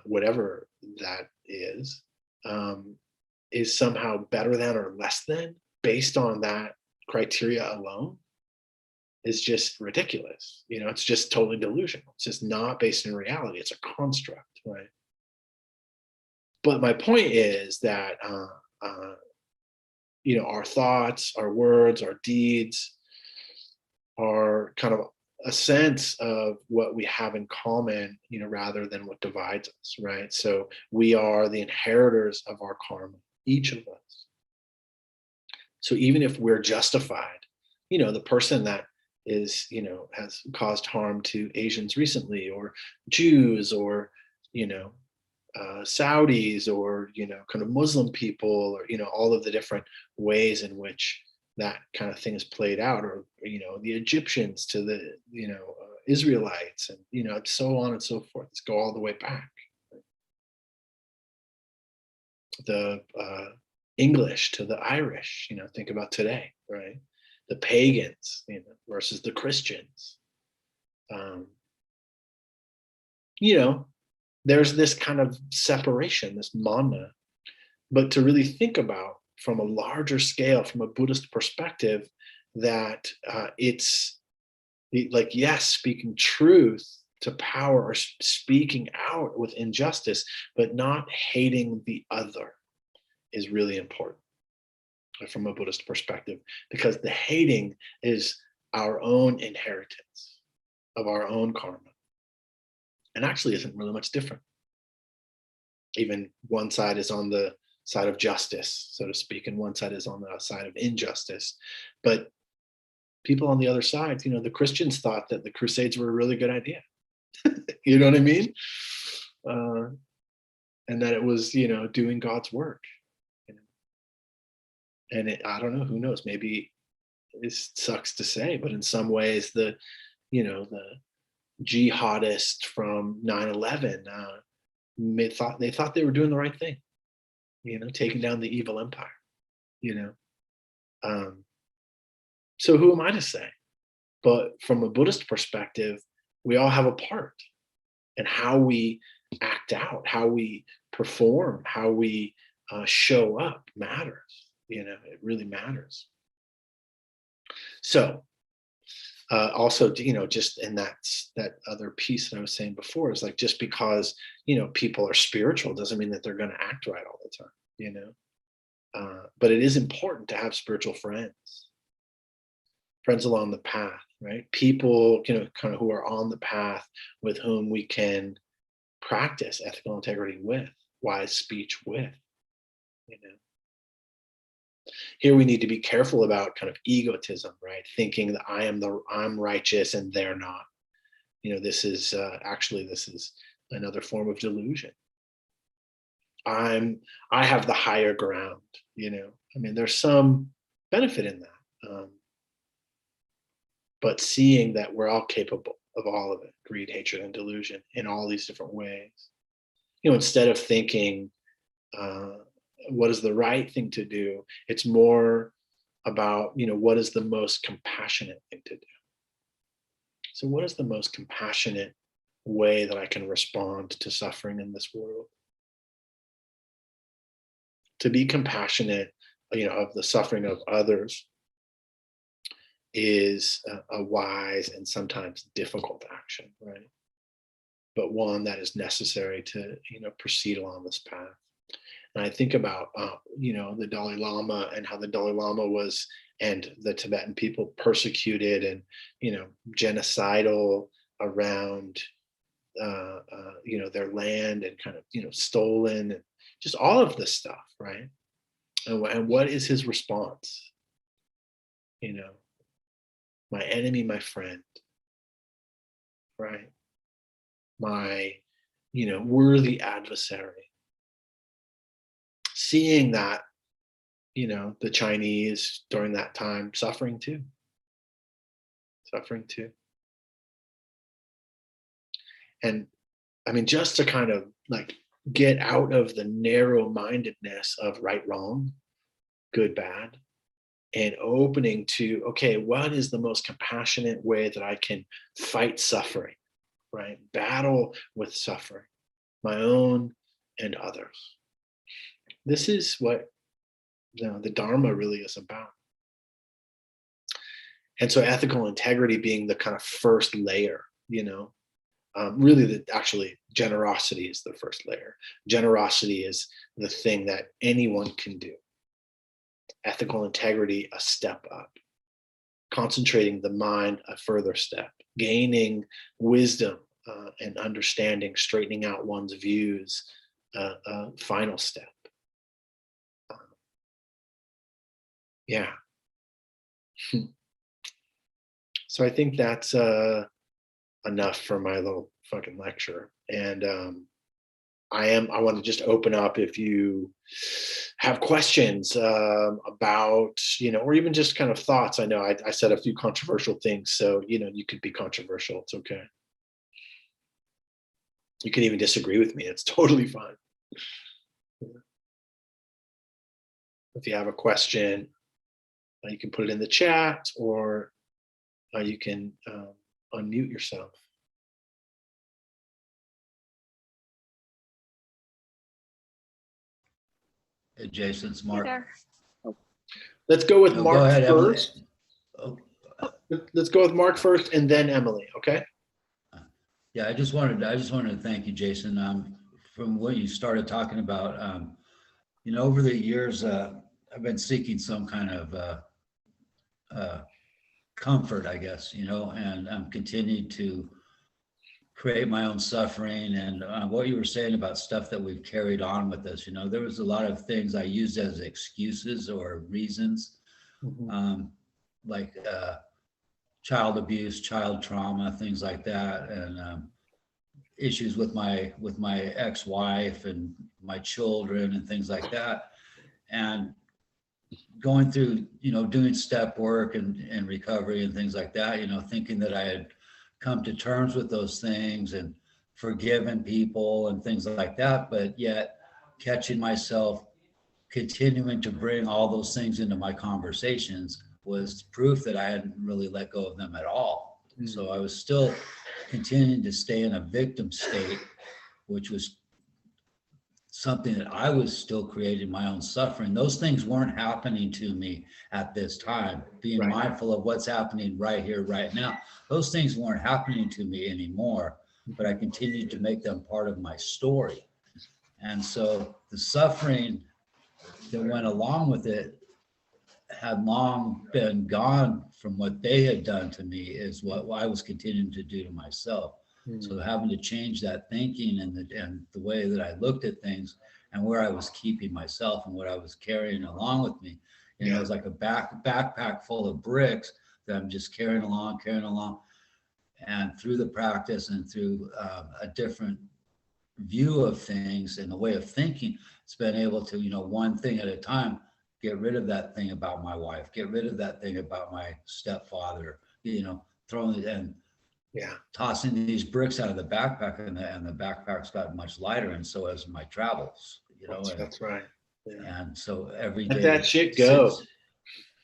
whatever that is somehow better than or less than based on that criteria alone is just ridiculous. It's just totally delusional. It's just not based in reality. It's a construct, right? But my point is that our thoughts, our words, our deeds are kind of a sense of what we have in common, rather than what divides us, right? So we are the inheritors of our karma, each of us. So even if we're justified, the person that is, has caused harm to Asians recently, or Jews, or, Saudis, or kind of Muslim people, or all of the different ways in which that kind of thing is played out, or the Egyptians to the Israelites, and so on and so forth. Let's go all the way back. The English to the Irish. Think about today, right? The pagans, versus the Christians. There's this kind of separation, this mana. But to really think about from a larger scale, from a Buddhist perspective, that it's like, yes, speaking truth to power, or speaking out with injustice, but not hating the other is really important from a Buddhist perspective, because the hating is our own inheritance of our own karma, and actually isn't really much different. Even one side is on the side of justice, so to speak, and one side is on the side of injustice. But people on the other side, the Christians thought that the Crusades were a really good idea. You know what I mean? And that it was, doing God's work. And I don't know, who knows? Maybe it sucks to say, but in some ways, the jihadists from 9/11 they thought they were doing the right thing, taking down the evil empire. So who am I to say? But from a Buddhist perspective, we all have a part, and how we act out, how we perform, how we show up matters. It really matters. So also, just in that other piece that I was saying before, is like, just because people are spiritual doesn't mean that they're going to act right all the time. But it is important to have spiritual friends along the path, right? People, kind of who are on the path, with whom we can practice ethical integrity with, wise speech with, you know. Here we need to be careful about kind of egotism, right? Thinking that I'm righteous and they're not. You know, this is another form of delusion. I have the higher ground, you know. I mean, there's some benefit in that. But seeing that we're all capable of all of it, greed, hatred, and delusion in all these different ways. You know, instead of thinking, what is the right thing to do, it's more about, you know, what is the most compassionate thing to do. So what is the most compassionate way that I can respond to suffering in this world? To be compassionate, you know, of the suffering of others is a wise and sometimes difficult action, right? But one that is necessary to, you know, proceed along this path. And I think about, you know, the Dalai Lama and how the Dalai Lama was, and the Tibetan people persecuted and, you know, genocidal around, you know, their land, and kind of, you know, stolen, and just all of this stuff, right? And what is his response? You know, my enemy, my friend, right? My, you know, worthy adversary. Seeing that, you know, the Chinese during that time suffering too. And I mean, just to kind of like get out of the narrow-mindedness of right, wrong, good, bad, and opening to, okay, what is the most compassionate way that I can fight suffering, right? Battle with suffering, my own and others. This is what, you know, the Dharma really is about. And so ethical integrity being the kind of first layer, you know, really actually generosity is the first layer. Generosity is the thing that anyone can do. Ethical integrity, a step up. Concentrating the mind, a further step. Gaining wisdom and understanding, straightening out one's views, a final step. Yeah. So I think that's enough for my little fucking lecture. And I want to just open up if you have questions about, you know, or even just kind of thoughts. I know I said a few controversial things, so, you know, you could be controversial. It's okay. You can even disagree with me. It's totally fine. If you have a question, you can put it in the chat, or you can unmute yourself. Hey, Jason, it's Mark. Let's go with Mark first. Oh. Let's go with Mark first, and then Emily. Okay. Yeah, I just wanted to thank you, Jason. From what you started talking about, you know, over the years, I've been seeking some kind of comfort, I guess, you know, and I'm continuing to create my own suffering. And what you were saying about stuff that we've carried on with us, you know, there was a lot of things I used as excuses or reasons, like child abuse, child trauma, things like that, and issues with my ex-wife and my children and things like that. And going through, you know, doing step work and recovery and things like that, you know, thinking that I had come to terms with those things and forgiven people and things like that, but yet catching myself continuing to bring all those things into my conversations was proof that I hadn't really let go of them at all. So I was still continuing to stay in a victim state, which was something that I was still creating my own suffering. Those things weren't happening to me at this time. Being mindful of what's happening right here, right now. Those things weren't happening to me anymore, but I continued to make them part of my story. And so the suffering that went along with it had long been gone from what they had done to me, is what I was continuing to do to myself. So having to change that thinking and the way that I looked at things and where I was keeping myself and what I was carrying along with me, you know, it was like a backpack full of bricks that I'm just carrying along. And through the practice and through a different view of things and the way of thinking, it's been able to, you know, one thing at a time, get rid of that thing about my wife, get rid of that thing about my stepfather, you know, throwing it and tossing these bricks out of the backpack, and the backpack's got much lighter, and so as my travels, you know. That's right. And so every day, let that shit go.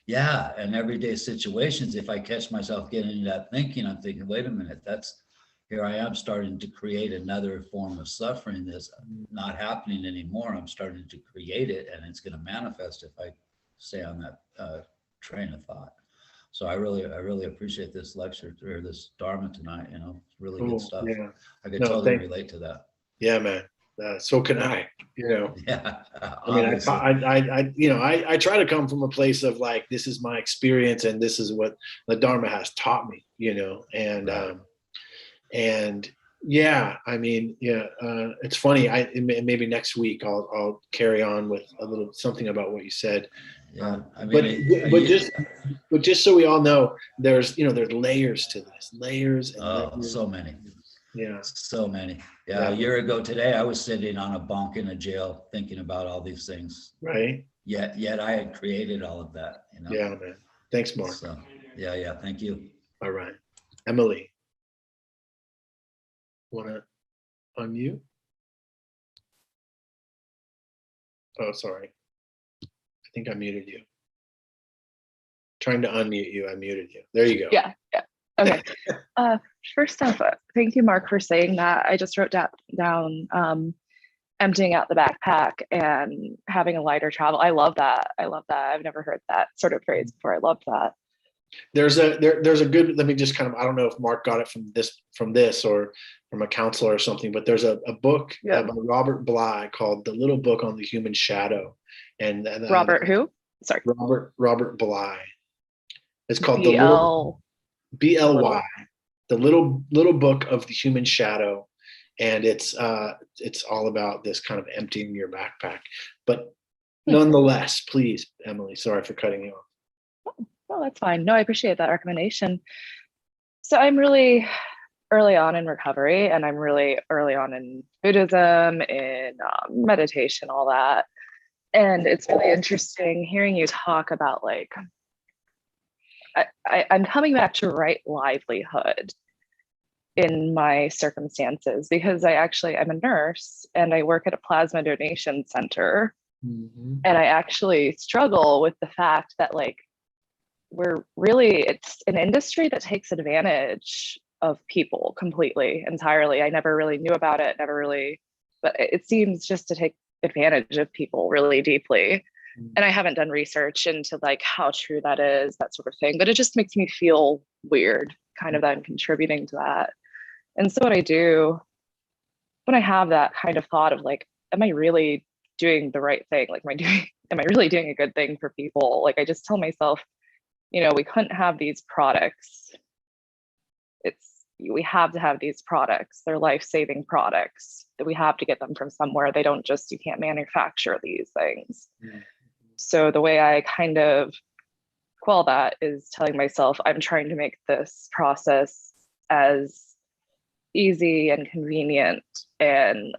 And everyday situations, if I catch myself getting into that thinking, I'm thinking, wait a minute, here I am starting to create another form of suffering that's not happening anymore. I'm starting to create it, and it's going to manifest if I stay on that train of thought. So I really appreciate this lecture or this Dharma tonight. You know, it's really good stuff. Yeah. I could totally relate to that. Yeah, man. So can I. You know. Yeah. I mean, I try to come from a place of like, this is my experience, and this is what the Dharma has taught me. You know, and yeah, I mean, it's funny. Maybe next week I'll carry on with a little something about what you said. Yeah, I mean, but just so we all know, there's layers to this, layers and layers. So many. Yeah, so many. Yeah, a year ago today, I was sitting on a bunk in a jail thinking about all these things. Right. Yet I had created all of that. You know. Yeah, man. Thanks, Mark. So, yeah. Thank you. All right, Emily. Want to unmute? Oh, sorry. I think I muted you. Trying to unmute you. I muted you. There you go. Yeah. Okay. First off, thank you, Mark, for saying that. I just wrote down emptying out the backpack and having a lighter travel. I love that. I've never heard that sort of phrase before. I love that. There's a good, let me just kind of, I don't know if Mark got it from this or from a counselor or something, but there's a book by Robert Bly called The Little Book on the Human Shadow. And Robert who? Sorry. Robert Bly. It's called B-L-Y. The little book of the human shadow. And it's all about this kind of emptying your backpack. But nonetheless, please, Emily, sorry for cutting you off. Oh, that's fine. No, I appreciate that recommendation. So I'm really early on in recovery, and I'm really early on in Buddhism, in meditation, all that. And it's really interesting hearing you talk about like, I'm coming back to right livelihood in my circumstances, because I'm a nurse and I work at a plasma donation center. Mm-hmm. And I actually struggle with the fact that like, it's an industry that takes advantage of people completely, entirely. I never really knew about it, but it seems just to take advantage of people really deeply. And I haven't done research into like how true that is, that sort of thing, but it just makes me feel weird, kind of that I'm contributing to that. And so what I do when I have that kind of thought of like, am I really doing the right thing? Like, am I really doing a good thing for people? Like, I just tell myself, you know, we couldn't have these products. We have to have these products. They're life-saving products that we have to get them from somewhere. You can't manufacture these things. Mm-hmm. So the way I kind of quell that is telling myself I'm trying to make this process as easy and convenient and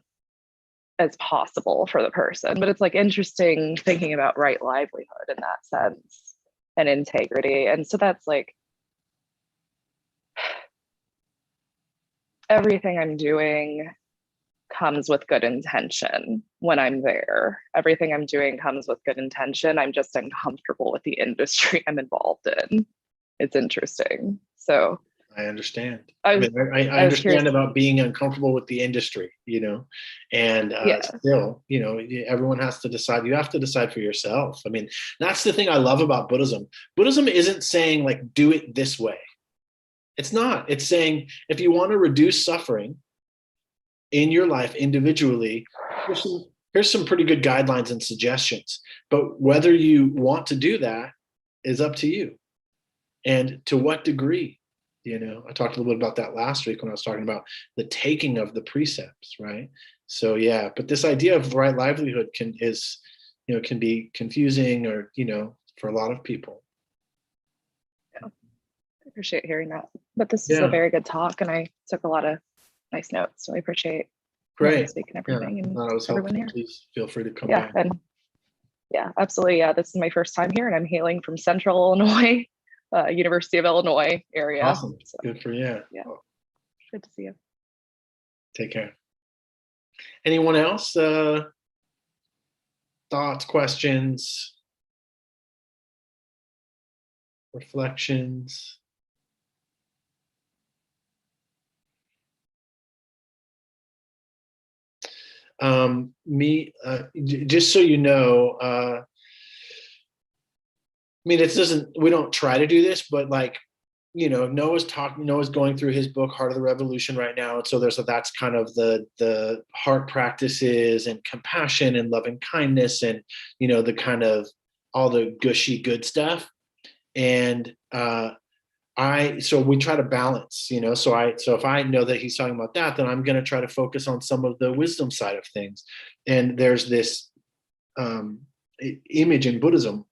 as possible for the person. But it's like interesting thinking about right livelihood in that sense and integrity. And so that's like everything I'm doing comes with good intention when I'm there. Everything I'm doing comes with good intention. I'm just uncomfortable with the industry I'm involved in. It's interesting. So I understand. I understand about being uncomfortable with the industry, you know, and still, you know, everyone has to decide. You have to decide for yourself. I mean, that's the thing I love about Buddhism. Buddhism isn't saying like, do it this way. It's not. It's saying if you want to reduce suffering in your life individually, here's some pretty good guidelines and suggestions. But whether you want to do that is up to you, and to what degree. I talked a little bit about that last week when I was talking about the taking of the precepts, right? So yeah, but this idea of right livelihood can be confusing, or for a lot of people. Yeah, I appreciate hearing that. But this is Yeah. a very good talk, and I took a lot of nice notes, so I appreciate Great. this week and everything. Yeah, I and thought it was everyone helpful. here. Please feel free to come Yeah, back. and yeah, absolutely. Yeah, this is my first time here, and I'm hailing from Central Illinois, University of Illinois area. Awesome. So, Good for you. yeah, good to see you. Take care. Anyone else? Thoughts, questions, reflections? Just so you know, I mean, we don't try to do this, but like, Noah's going through his book, Heart of the Revolution, right now. And so that's kind of the heart practices and compassion and loving kindness and, the kind of all the gushy good stuff. And, so we try to balance, so if I know that he's talking about that, then I'm going to try to focus on some of the wisdom side of things. And there's this image in Buddhism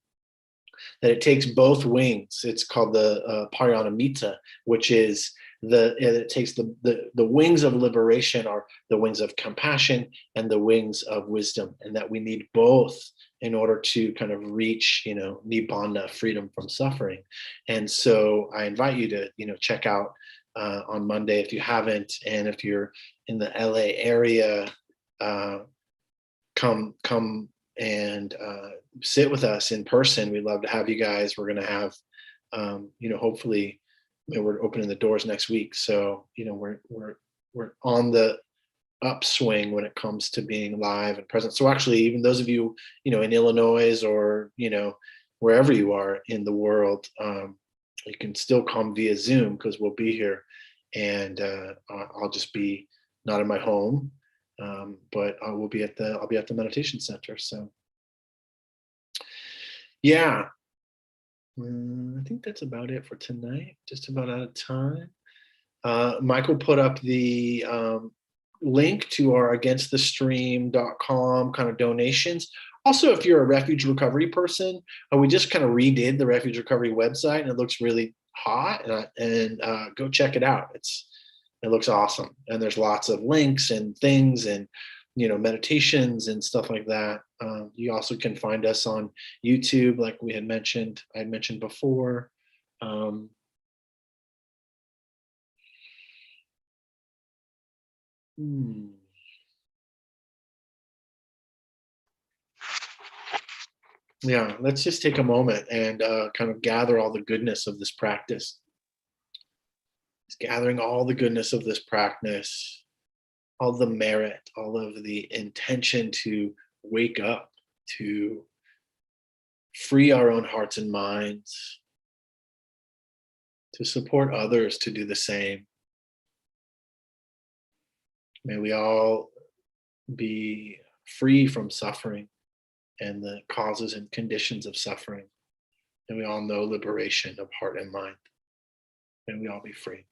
that it takes both wings. It's called the Parinamita, which is it takes the wings of liberation, are the wings of compassion and the wings of wisdom, and that we need both in order to kind of reach, nibbana, freedom from suffering. And so I invite you to, check out on Monday if you haven't, and if you're in the LA area, come and sit with us in person. We'd love to have you guys. We're going to have, hopefully, we're opening the doors next week. So, we're on the upswing when it comes to being live and present. So actually, even those of you, in Illinois or, wherever you are in the world, you can still come via Zoom, because we'll be here, and I'll just be not in my home. But I'll be at the meditation center. So yeah, I think that's about it for tonight. Just about out of time. Michael put up the link to our againstthestream.com kind of donations. Also, if you're a refuge recovery person, we just kind of redid the refuge recovery website, and it looks really hot, and go check it out. It looks awesome, and there's lots of links and things, and meditations and stuff like that. You also can find us on YouTube, like I had mentioned before. Yeah, let's just take a moment and kind of gather all the goodness of this practice. It's gathering all the goodness of this practice, all the merit, all of the intention to wake up, to free our own hearts and minds, to support others to do the same. May we all be free from suffering and the causes and conditions of suffering. And we all know liberation of heart and mind. May we all be free.